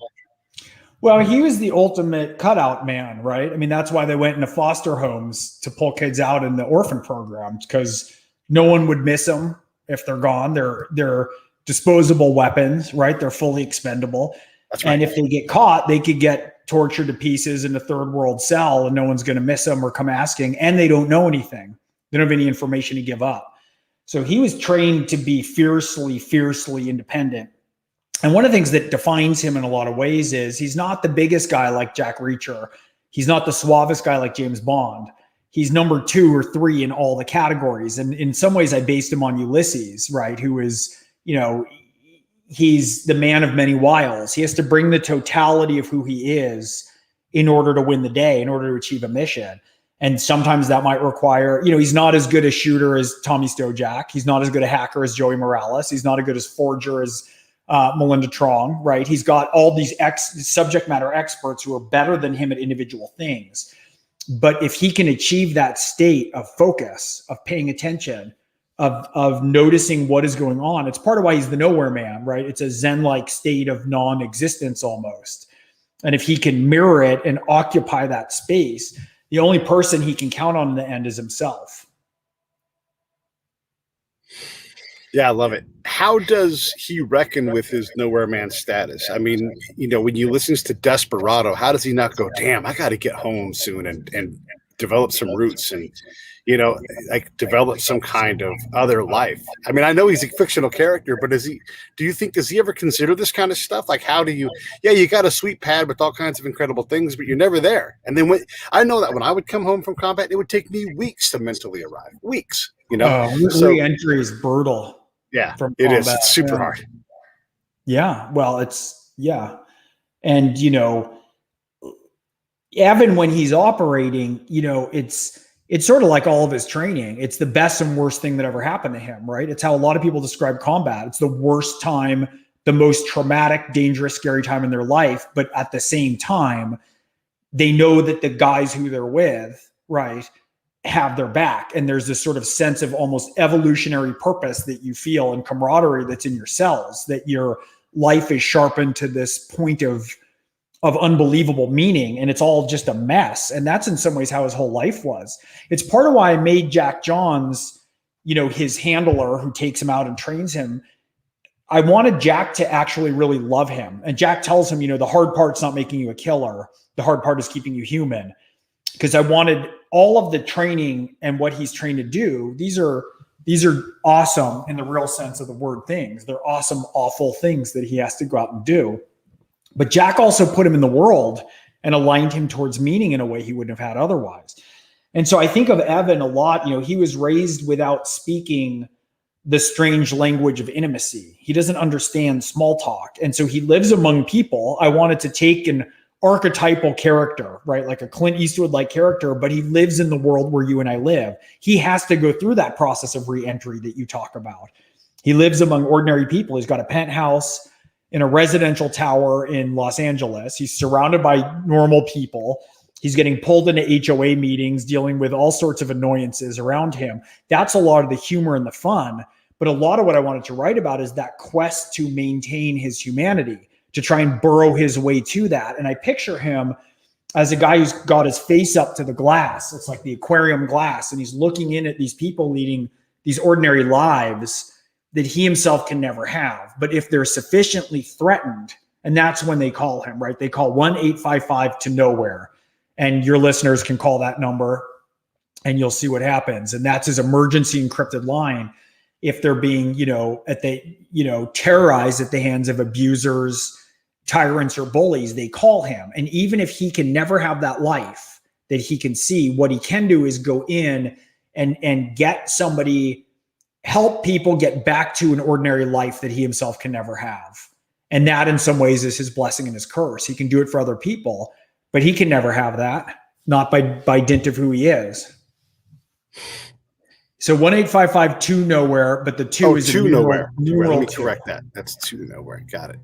Well, he was the ultimate cutout man, right? I mean, that's why they went into foster homes to pull kids out in the orphan programs, because no one would miss them if they're gone. They're disposable weapons, right? They're fully expendable. That's right. And if they get caught, they could get tortured to pieces in a third world cell and no one's going to miss them or come asking. And they don't know anything. They don't have any information to give up. So he was trained to be fiercely, fiercely independent. And one of the things that defines him in a lot of ways is he's not the biggest guy like Jack Reacher. He's not the suavest guy like James Bond. He's number 2 or 3 in all the categories. And in some ways, I based him on Ulysses, right? Who is, he's the man of many wiles. He has to bring the totality of who he is in order to win the day, in order to achieve a mission. And sometimes that might require, he's not as good a shooter as Tommy Stojak. He's not as good a hacker as Joey Morales. He's not as good as forger as Melinda Trong, right? He's got all these subject matter experts who are better than him at individual things. But if he can achieve that state of focus, of paying attention, of noticing what is going on, it's part of why he's the nowhere man, right? It's a Zen-like state of non-existence almost. And if he can mirror it and occupy that space, the only person he can count on in the end is himself. Yeah, I love it. How does he reckon with his nowhere man status? I mean, when you listen to Desperado, how does he not go, damn, I got to get home soon and develop some roots and, develop some kind of other life? I mean, I know he's a fictional character, but does he ever consider this kind of stuff? Like, how do you got a sweet pad with all kinds of incredible things, but you're never there. And then I know that when I would come home from combat, it would take me weeks to mentally arrive. Weeks, re-entry is brutal. Yeah, it is. It's super hard. Yeah. Well, And, Evan, when he's operating, it's sort of like all of his training. It's the best and worst thing that ever happened to him, right? It's how a lot of people describe combat. It's the worst time, the most traumatic, dangerous, scary time in their life. But at the same time, they know that the guys who they're with, right, have their back. And there's this sort of sense of almost evolutionary purpose that you feel and camaraderie that's in your cells, that your life is sharpened to this point of unbelievable meaning. And it's all just a mess. And that's in some ways how his whole life was. It's part of why I made Jack Johns, his handler who takes him out and trains him. I wanted Jack to actually really love him. And Jack tells him, the hard part's not making you a killer. The hard part is keeping you human. Because I wanted all of the training and what he's trained to do. These are awesome in the real sense of the word things. They're awesome, awful things that he has to go out and do. But Jack also put him in the world and aligned him towards meaning in a way he wouldn't have had otherwise. And so I think of Evan a lot. He was raised without speaking the strange language of intimacy. He doesn't understand small talk. And so he lives among people. I wanted to take an archetypal character, right? Like a Clint Eastwood-like character, but he lives in the world where you and I live. He has to go through that process of re-entry that you talk about. He lives among ordinary people. He's got a penthouse in a residential tower in Los Angeles. He's surrounded by normal people. He's getting pulled into HOA meetings, dealing with all sorts of annoyances around him. That's a lot of the humor and the fun. But a lot of what I wanted to write about is that quest to maintain his humanity, to try and burrow his way to that. And I picture him as a guy who's got his face up to the glass. It's like the aquarium glass. And he's looking in at these people leading these ordinary lives that he himself can never have. But if they're sufficiently threatened, and that's when they call him, right? They call 1-855 to nowhere. And your listeners can call that number and you'll see what happens. And that's his emergency encrypted line. If they're being, terrorized at the hands of abusers, tyrants, or bullies, they call him. And even if he can never have that life that he can see, what he can do is go in and get somebody, help people get back to an ordinary life that he himself can never have. And that in some ways is his blessing and his curse. He can do it for other people, but he can never have that, not by dint of who he is. So 1-855 to nowhere, but the two is to nowhere. Let me two. correct that. That's to nowhere. Got it.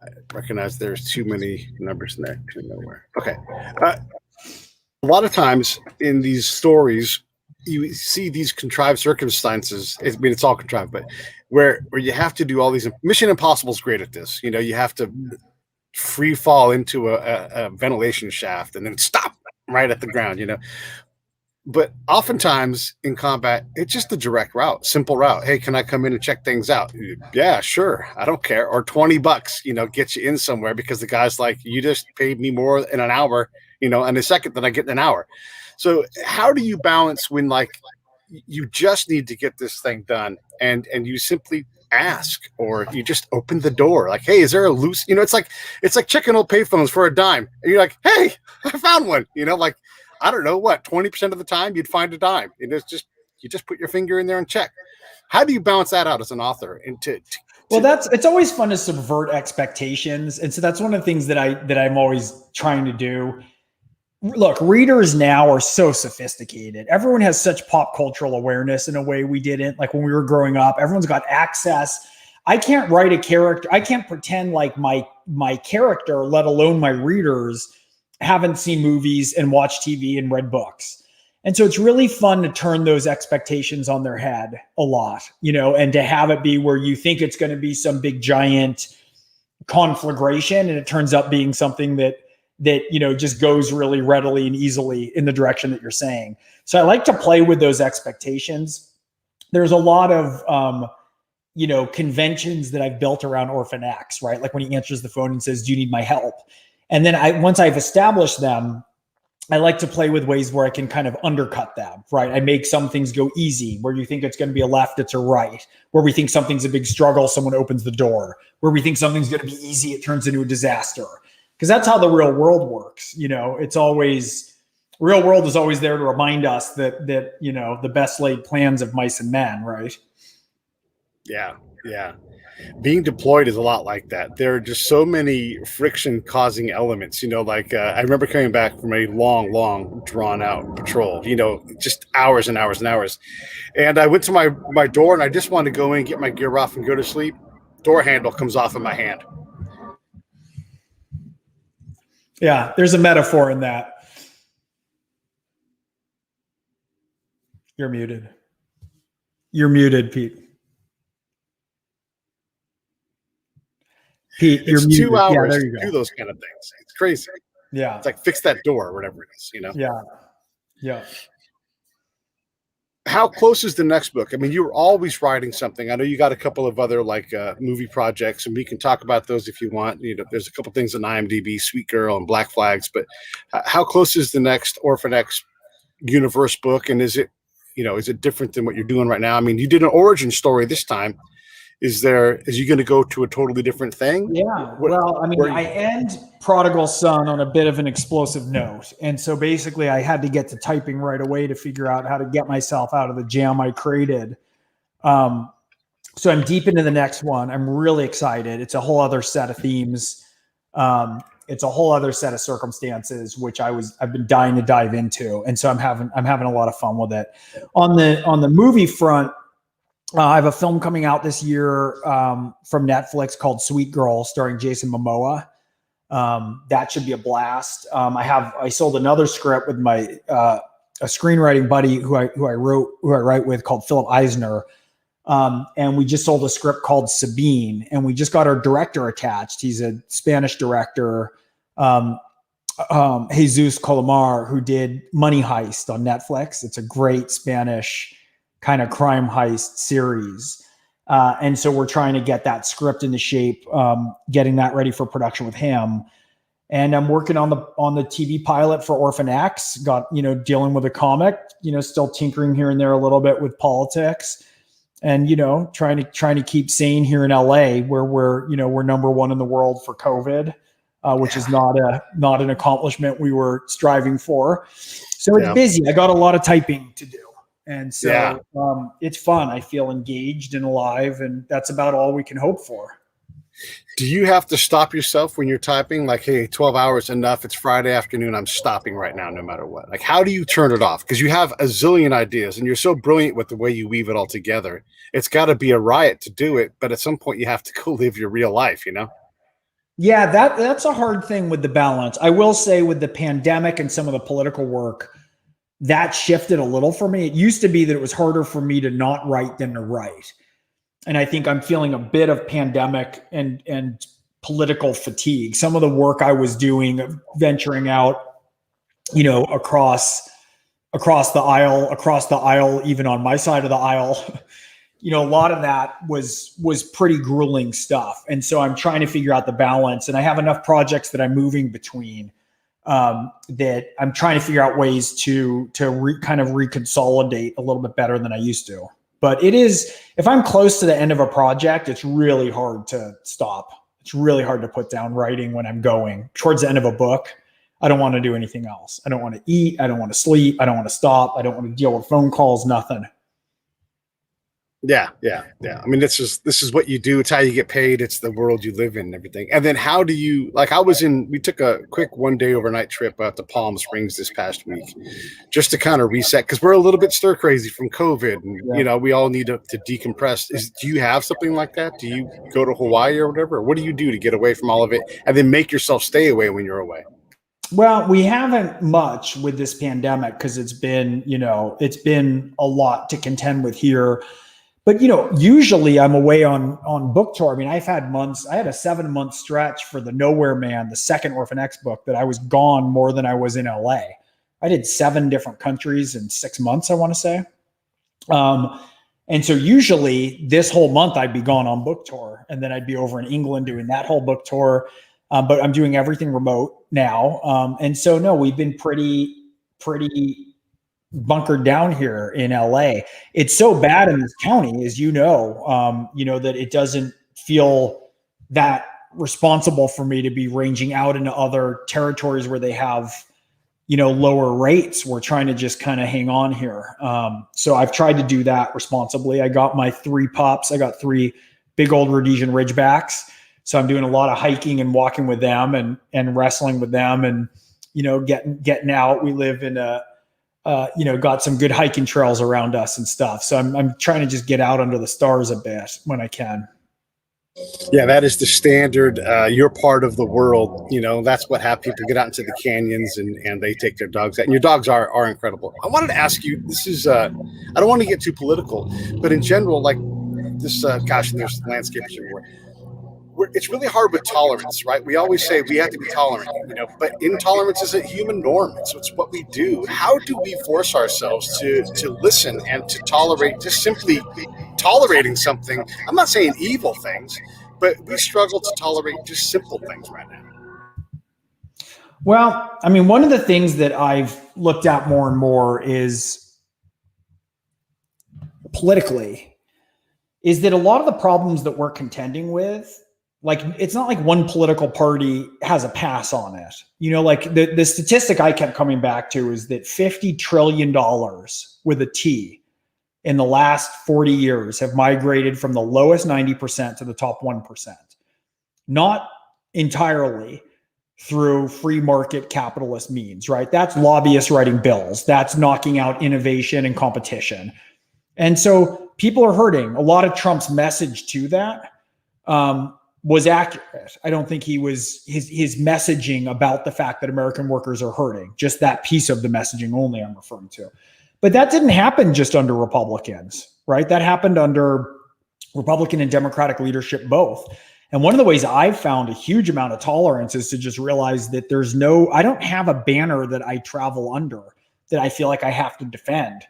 I recognize there's too many numbers in there. To nowhere. Okay. A lot of times in these stories, you see these contrived circumstances. I mean, it's all contrived, but where you have to do all these. Mission Impossible is great at this. You have to free fall into a ventilation shaft and then stop right at the ground. But oftentimes in combat, it's just the direct route, simple route. Hey, can I come in and check things out? Yeah, sure. I don't care. Or $20, gets you in somewhere because the guy's like, you just paid me more in an hour, in a second than I get in an hour. So how do you balance when you just need to get this thing done and you simply ask, or you just open the door like, hey, is there a loose, it's like checking old payphones for a dime. And you're like, hey, I found one, I don't know what, 20% of the time you'd find a dime. And it's just, you just put your finger in there and check. How do you balance that out as an author? It's always fun to subvert expectations. And so that's one of the things that I'm always trying to do. Look, readers now are so sophisticated. Everyone has such pop cultural awareness in a way we didn't. Like when we were growing up, everyone's got access. I can't write a character. I can't pretend like my character, let alone my readers, haven't seen movies and watched TV and read books. And so it's really fun to turn those expectations on their head a lot, and to have it be where you think it's going to be some big giant conflagration and it turns up being something that just goes really readily and easily in the direction that you're saying. So I like to play with those expectations. There's a lot of, conventions that I've built around Orphan X, right? Like when he answers the phone and says, do you need my help? And then once I've established them, I like to play with ways where I can kind of undercut them, right? I make some things go easy, where you think it's going to be a left, it's a right. Where we think something's a big struggle, someone opens the door. Where we think something's going to be easy, it turns into a disaster. Because that's how the real world works. It's always, real world is always there to remind us that the best laid plans of mice and men, right? Yeah. Being deployed is a lot like that. There are just so many friction causing elements, I remember coming back from a long drawn out patrol, just hours and hours and hours. And I went to my door and I just wanted to go in, get my gear off and go to sleep. Door handle comes off in my hand. Yeah, there's a metaphor in that. You're muted. You're muted, Pete. Pete, you're it's muted. 2 hours there you to go. do those kind of things. It's crazy. Yeah. It's like fix that door or whatever it is, Yeah. How close is the next book? I mean, you're always writing something. I know you got a couple of other movie projects, and we can talk about those if you want. There's a couple things on IMDb, Sweet Girl and Black Flags, but how close is the next Orphan X universe book? And is it different than what you're doing right now? I mean, you did an origin story this time. Is you going to go to a totally different thing? Yeah. Well, I mean, I end Prodigal Son on a bit of an explosive note. And so basically I had to get to typing right away to figure out how to get myself out of the jam I created. So I'm deep into the next one. I'm really excited. It's a whole other set of themes. It's a whole other set of circumstances, which I've been dying to dive into. And so I'm having a lot of fun with it. On the movie front, I have a film coming out this year from Netflix called Sweet Girl, starring Jason Momoa. That should be a blast. I sold another script with my a screenwriting buddy who I write with, called Philip Eisner, and we just sold a script called Sabine, and we just got our director attached. He's a Spanish director, Jesus Colomar, who did Money Heist on Netflix. It's a great Spanish kind of crime heist series. And so we're trying to get that script into shape, getting that ready for production with him. And I'm working on the TV pilot for Orphan X, dealing with a comic, still tinkering here and there a little bit with politics, and, trying to keep sane here in LA, where we're number one in the world for COVID, which is not an accomplishment we were striving for. So it's busy. I got a lot of typing to do. And so it's fun. I feel engaged and alive, and that's about all we can hope for. Do you have to stop yourself when you're typing? Like, hey, 12 hours enough. It's Friday afternoon. I'm stopping right now, no matter what. Like, how do you turn it off? Because you have a zillion ideas and you're so brilliant with the way you weave it all together. It's got to be a riot to do it. But at some point you have to go live your real life, Yeah, that's a hard thing with the balance. I will say with the pandemic and some of the political work, that shifted a little for me. It used to be that it was harder for me to not write than to write. And I think I'm feeling a bit of pandemic and political fatigue. Some of the work I was doing, venturing out, across the aisle, even on my side of the aisle, a lot of that was pretty grueling stuff. And so I'm trying to figure out the balance. And I have enough projects that I'm moving between, that I'm trying to figure out ways to kind of reconsolidate a little bit better than I used to. But it is, if I'm close to the end of a project, it's really hard to stop. It's really hard to put down writing when I'm going towards the end of a book. I don't want to do anything else. I don't want to eat. I don't want to sleep. I don't want to stop. I don't want to deal with phone calls, nothing. Yeah. I mean, this is what you do. It's how you get paid. It's the world you live in and everything. And then how do you, like, we took a quick 1-day overnight trip out to Palm Springs this past week just to kind of reset, because we're a little bit stir crazy from COVID and, we all need to decompress. Do you have something like that? Do you go to Hawaii or whatever? Or what do you do to get away from all of it and then make yourself stay away when you're away? Well, we haven't much with this pandemic because it's been a lot to contend with here. But, usually I'm away on book tour. I mean, I had a 7-month stretch for The Nowhere Man, the second Orphan X book, that I was gone more than I was in LA. I did 7 different countries in 6 months, I want to say. And so usually this whole month I'd be gone on book tour, and then I'd be over in England doing that whole book tour. But I'm doing everything remote now. And so, no, we've been pretty bunkered down here in LA. It's so bad in this county, as that it doesn't feel that responsible for me to be ranging out into other territories where they have, lower rates. We're trying to just kind of hang on here. So I've tried to do that responsibly. I got my 3 pups. I got 3 big old Rhodesian Ridgebacks. So I'm doing a lot of hiking and walking with them and wrestling with them and, getting out. We live in got some good hiking trails around us and stuff. So I'm trying to just get out under the stars a bit when I can. Yeah, that is the standard. You're part of the world. That's what have people get out into the canyons and they take their dogs out. And your dogs are incredible. I wanted to ask you, this is, I don't want to get too political, but in general, like this, there's landscapers everywhere. It's really hard with tolerance, right? We always say we have to be tolerant, but intolerance is a human norm. It's what we do. How do we force ourselves to listen and to tolerate, just simply tolerating something? I'm not saying evil things, but we struggle to tolerate just simple things right now. Well, I mean, one of the things that I've looked at more and more is politically is that a lot of the problems that we're contending with, like, it's not like one political party has a pass on it. Like the statistic I kept coming back to is that $50 trillion with a T in the last 40 years have migrated from the lowest 90% to the top 1%. Not entirely through free market capitalist means, right? That's lobbyists writing bills. That's knocking out innovation and competition. And so people are hurting. A lot of Trump's message to that was accurate. I don't think his messaging about the fact that American workers are hurting, just that piece of the messaging only I'm referring to. But that didn't happen just under Republicans, right? That happened under Republican and Democratic leadership both. And one of the ways I've found a huge amount of tolerance is to just realize that I don't have a banner that I travel under that I feel like I have to defend.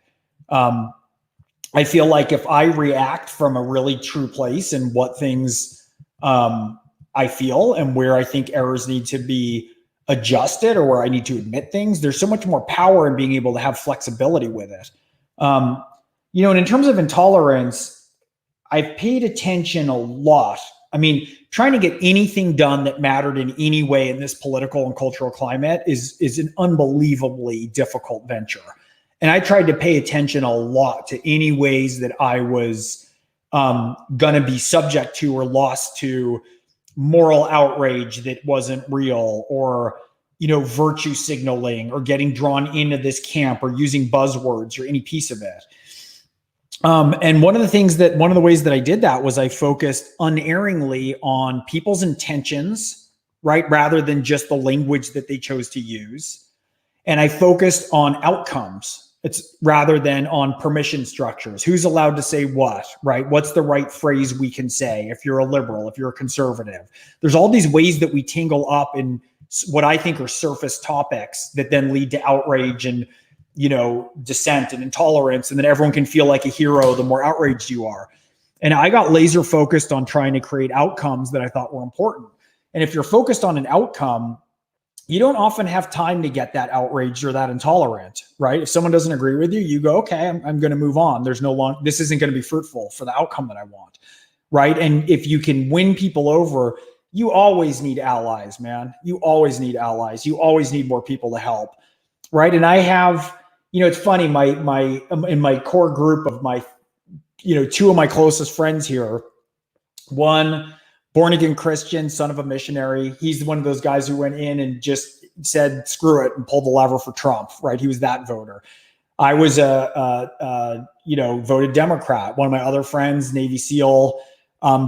I feel like if I react from a really true place and what things I feel and where I think errors need to be adjusted or where I need to admit things, there's so much more power in being able to have flexibility with it. You know, and in terms of intolerance, I've paid attention a lot. I mean, trying to get anything done that mattered in any way in this political and cultural climate is an unbelievably difficult venture. And I tried to pay attention a lot to any ways that I was going to be subject to or lost to moral outrage that wasn't real, or, you know, virtue signaling, or getting drawn into this camp, or using buzzwords, or any piece of it. And one of the ways that I did that was I focused unerringly on people's intentions, right? Rather than just the language that they chose to use. And I focused on outcomes. It's rather than on permission structures. Who's allowed to say what, right? What's the right phrase we can say if you're a liberal, if you're a conservative? There's all these ways that we tingle up in what I think are surface topics that then lead to outrage and, you know, dissent and intolerance. And then everyone can feel like a hero the more outraged you are. And I got laser focused on trying to create outcomes that I thought were important. And if you're focused on an outcome, you don't often have time to get that outraged or that intolerant, right? If someone doesn't agree with you, you go, okay, I'm going to move on. This isn't going to be fruitful for the outcome that I want, right? And if you can win people over, you always need allies, man. You always need allies. You always need more people to help, right? And I have, you know, it's funny, in my core group of my, you know, two of my closest friends here, one born again Christian, son of a missionary. He's one of those guys who went in and just said, screw it, and pulled the lever for Trump, right? He was that voter. I was voted Democrat. One of my other friends, Navy SEAL,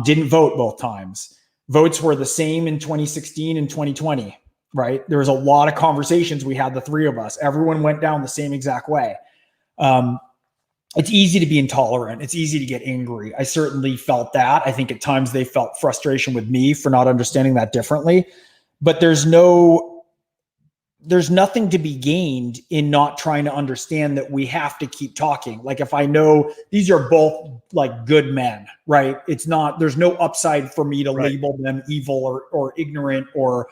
didn't vote both times. Votes were the same in 2016 and 2020, right? There was a lot of conversations we had, the three of us. Everyone went down the same exact way. It's easy to be intolerant. It's easy to get angry. I certainly felt that. I think at times they felt frustration with me for not understanding that differently. But there's nothing to be gained in not trying to understand that we have to keep talking. Like, if I know these are both like good men, right? There's no upside for me to label them evil or ignorant or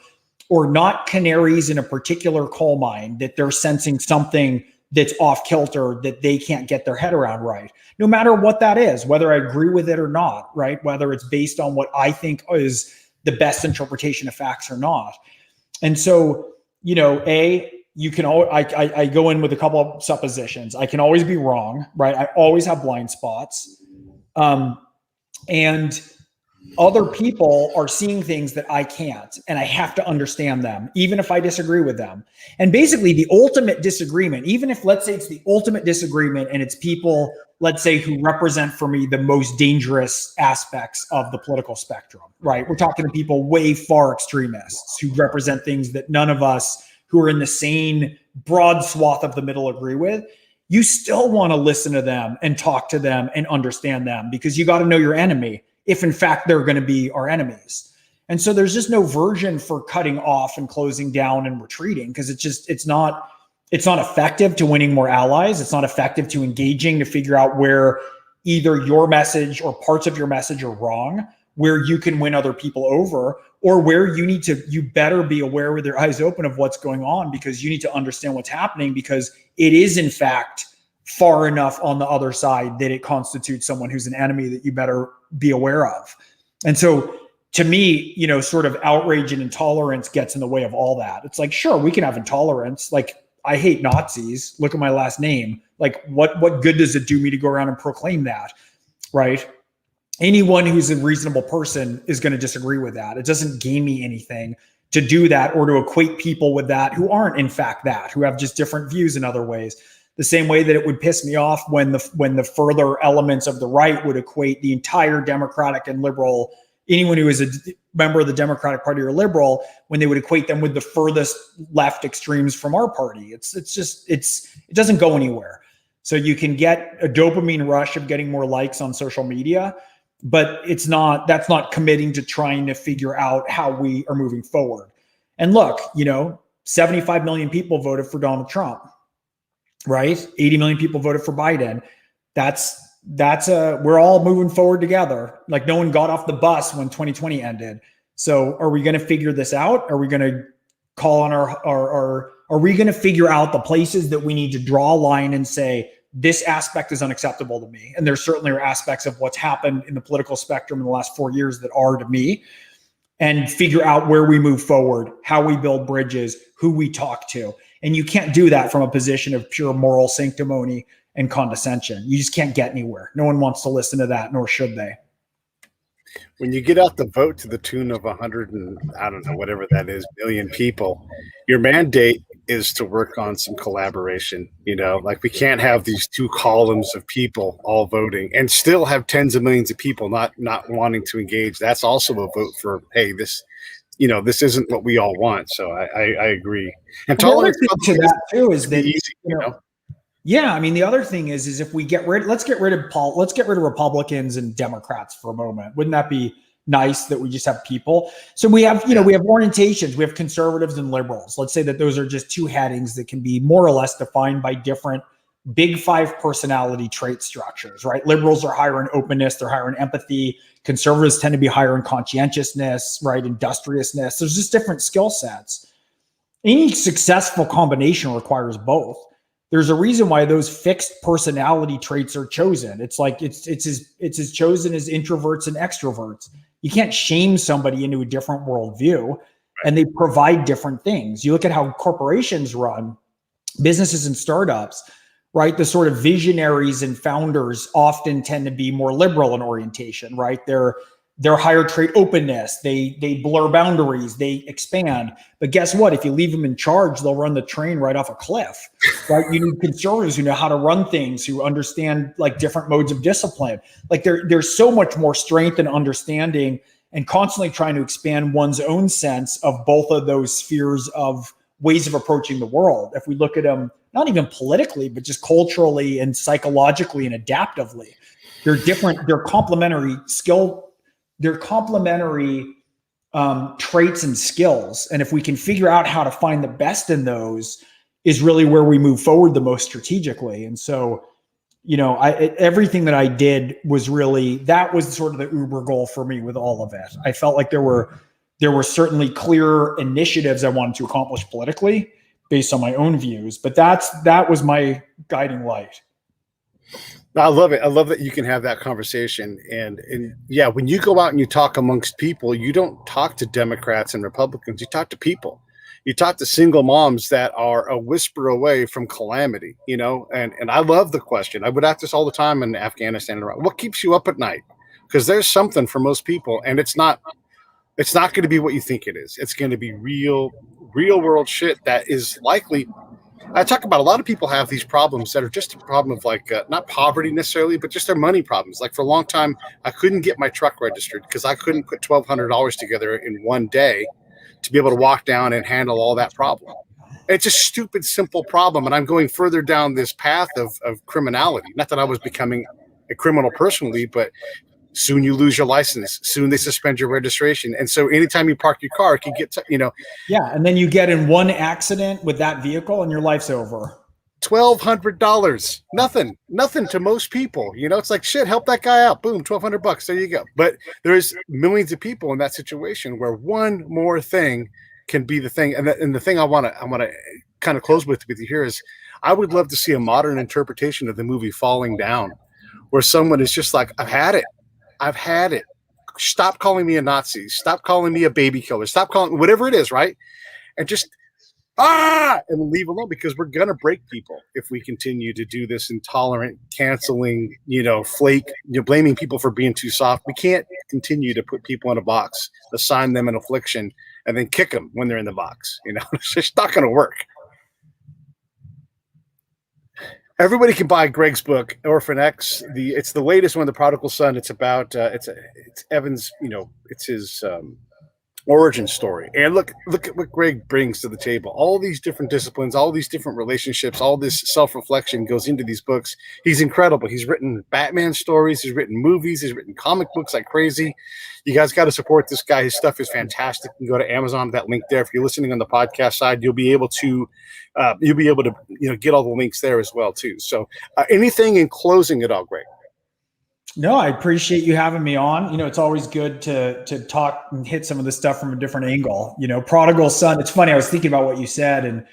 not canaries in a particular coal mine, that they're sensing something that's off kilter that they can't get their head around, right? No matter what that is, whether I agree with it or not, right? Whether it's based on what I think is the best interpretation of facts or not. And so, you know, I go in with a couple of suppositions. I can always be wrong, right? I always have blind spots. And other people are seeing things that I can't, and I have to understand them, even if I disagree with them. And basically the ultimate disagreement, even if, let's say, it's the ultimate disagreement and it's people, let's say, who represent for me the most dangerous aspects of the political spectrum, right? We're talking to people way far extremists who represent things that none of us who are in the same broad swath of the middle agree with. You still want to listen to them and talk to them and understand them, because you got to know your enemy, if in fact they're going to be our enemies. And so there's just no version for cutting off and closing down and retreating, because it's not effective to winning more allies. It's not effective to engaging to figure out where either your message or parts of your message are wrong, where you can win other people over, or where you better be aware with your eyes open of what's going on, because you need to understand what's happening, because it is in fact far enough on the other side that it constitutes someone who's an enemy that you better be aware of. And so to me, you know, sort of outrage and intolerance gets in the way of all that. It's like, sure, we can have intolerance. Like, I hate Nazis. Look at my last name. Like, what good does it do me to go around and proclaim that, right? Anyone who's a reasonable person is going to disagree with that. It doesn't gain me anything to do that, or to equate people with that who aren't in fact that, who have just different views in other ways. The same way that it would piss me off when the further elements of the right would equate the entire Democratic and liberal, anyone who is a member of the Democratic Party or liberal, when they would equate them with the furthest left extremes from our party. It doesn't go anywhere. So you can get a dopamine rush of getting more likes on social media, but that's not committing to trying to figure out how we are moving forward. And look, 75 million people voted for Donald Trump, right? 80 million people voted for Biden. That's we're all moving forward together. Like no one got off the bus when 2020 ended. So are we going to figure this out? Are we going to call on are we going to figure out the places that we need to draw a line and say, this aspect is unacceptable to me? And there certainly are aspects of what's happened in the political spectrum in the last 4 years that are to me, and figure out where we move forward, how we build bridges, who we talk to. And you can't do that from a position of pure moral sanctimony and condescension. You just can't get anywhere. No one wants to listen to that, nor should they. When you get out the vote to the tune of 100 and I don't know, whatever that is, million people, your mandate is to work on some collaboration. Like we can't have these two columns of people all voting and still have tens of millions of people not wanting to engage. That's also a vote for, hey, this isn't what we all want. So I agree. And tolerance to that too is that easy, Yeah, I mean, the other thing is if we let's get rid of Republicans and Democrats for a moment. Wouldn't that be nice that we just have people? So we have, we have orientations. We have conservatives and liberals. Let's say that those are just two headings that can be more or less defined by different big five personality trait structures, right? Liberals are higher in openness. They're higher in empathy. Conservatives tend to be higher in conscientiousness, right? Industriousness. There's just different skill sets. Any successful combination requires both. There's a reason why those fixed personality traits are chosen. It's like it's as chosen as introverts and extroverts. You can't shame somebody into a different worldview, and they provide different things. You look at how corporations run, businesses and startups, right? The sort of visionaries and founders often tend to be more liberal in orientation, right? They're higher trait openness. They blur boundaries. They expand. But guess what? If you leave them in charge, they'll run the train right off a cliff, right? You need conservatives who know how to run things, who understand like different modes of discipline. Like there's so much more strength and understanding, and constantly trying to expand one's own sense of both of those spheres of ways of approaching the world. If we look at them, not even politically, but just culturally and psychologically and adaptively, they're different. They're complementary traits and skills. And if we can figure out how to find the best in those, is really where we move forward the most strategically. And so, everything that I did was really, that was sort of the uber goal for me with all of it. I felt like there were certainly clear initiatives I wanted to accomplish politically based on my own views, but that was my guiding light. I love it. I love that you can have that conversation. And yeah, when you go out and you talk amongst people, you don't talk to Democrats and Republicans. You talk to people. You talk to single moms that are a whisper away from calamity, and I love the question. I would ask this all the time in Afghanistan and Iraq. What keeps you up at night? Because there's something for most people, and it's not going to be what you think it is. It's going to be real world shit that is likely. I talk about a lot of people have these problems that are just a problem of like not poverty necessarily, but just their money problems. Like for a long time, I couldn't get my truck registered because I couldn't put $1,200 together in one day to be able to walk down and handle all that problem. It's a stupid, simple problem. And I'm going further down this path of criminality. Not that I was becoming a criminal personally, but soon you lose your license. Soon they suspend your registration. And so anytime you park your car, it can get, Yeah. And then you get in one accident with that vehicle and your life's over. $1,200. Nothing to most people. It's like, shit, help that guy out. Boom, $1,200. There you go. But there's millions of people in that situation where one more thing can be the thing. And the thing I want to kind of close with you here is I would love to see a modern interpretation of the movie Falling Down, where someone is just like, I've had it. Stop calling me a Nazi. Stop calling me a baby killer. Stop calling whatever it is, right? And just and leave alone, because we're gonna break people if we continue to do this intolerant, canceling, flake, blaming people for being too soft. We can't continue to put people in a box, assign them an affliction, and then kick them when they're in the box. It's just not gonna work. Everybody can buy Gregg's book, Orphan X. It's the latest one, The Prodigal Son. It's about it's Evan's, it's his origin story. And look at what Gregg brings to the table. All these different disciplines, all these different relationships, all this self-reflection goes into these books. He's incredible. He's written Batman stories, he's written movies, he's written comic books like crazy. You guys got to support this guy. His stuff is fantastic. You can go to Amazon, that link there. If you're listening on the podcast side, you'll be able to get all the links there as well too. So anything in closing it all, Gregg? No, I appreciate you having me on. It's always good to talk and hit some of this stuff from a different angle. Prodigal Son. It's funny. I was thinking about what you said, and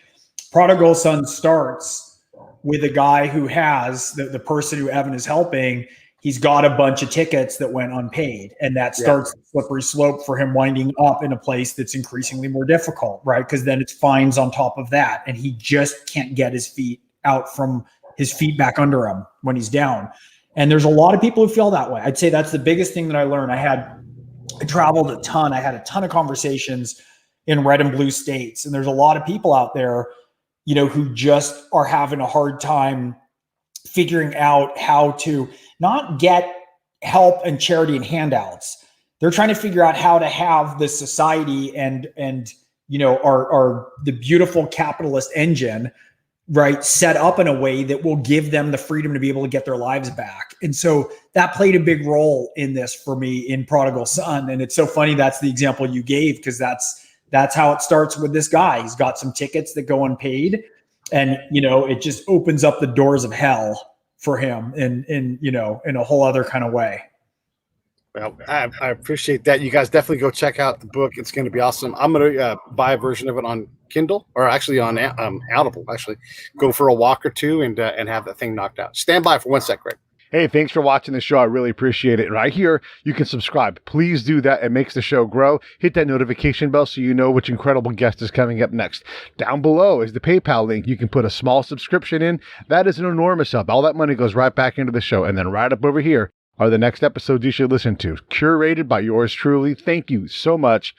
Prodigal Son starts with a guy who has the person who Evan is helping. He's got a bunch of tickets that went unpaid, and that starts the slippery slope for him winding up in a place that's increasingly more difficult, right? Because then it's fines on top of that, and he just can't get his feet back under him when he's down. And there's a lot of people who feel that way. I'd say that's the biggest thing that I learned. I traveled a ton. I had a ton of conversations in red and blue states. And there's a lot of people out there, who just are having a hard time figuring out how to not get help and charity and handouts. They're trying to figure out how to have the society and our the beautiful capitalist engine, right, set up in a way that will give them the freedom to be able to get their lives back. And so that played a big role in this for me in Prodigal Son. And it's so funny that's the example you gave, because that's how it starts with this guy. He's got some tickets that go unpaid, and it just opens up the doors of hell for him in a whole other kind of way. Well, I appreciate that. You guys definitely go check out the book. It's going to be awesome. I'm going to buy a version of it on Kindle, or actually on Audible. Actually, go for a walk or two and have that thing knocked out. Stand by for 1 sec, Greg. Hey, thanks for watching the show. I really appreciate it. Right here, you can subscribe. Please do that. It makes the show grow. Hit that notification bell so you know which incredible guest is coming up next. Down below is the PayPal link. You can put a small subscription in. That is an enormous help. All that money goes right back into the show. And then right up over here are the next episodes you should listen to, curated by yours truly. Thank you so much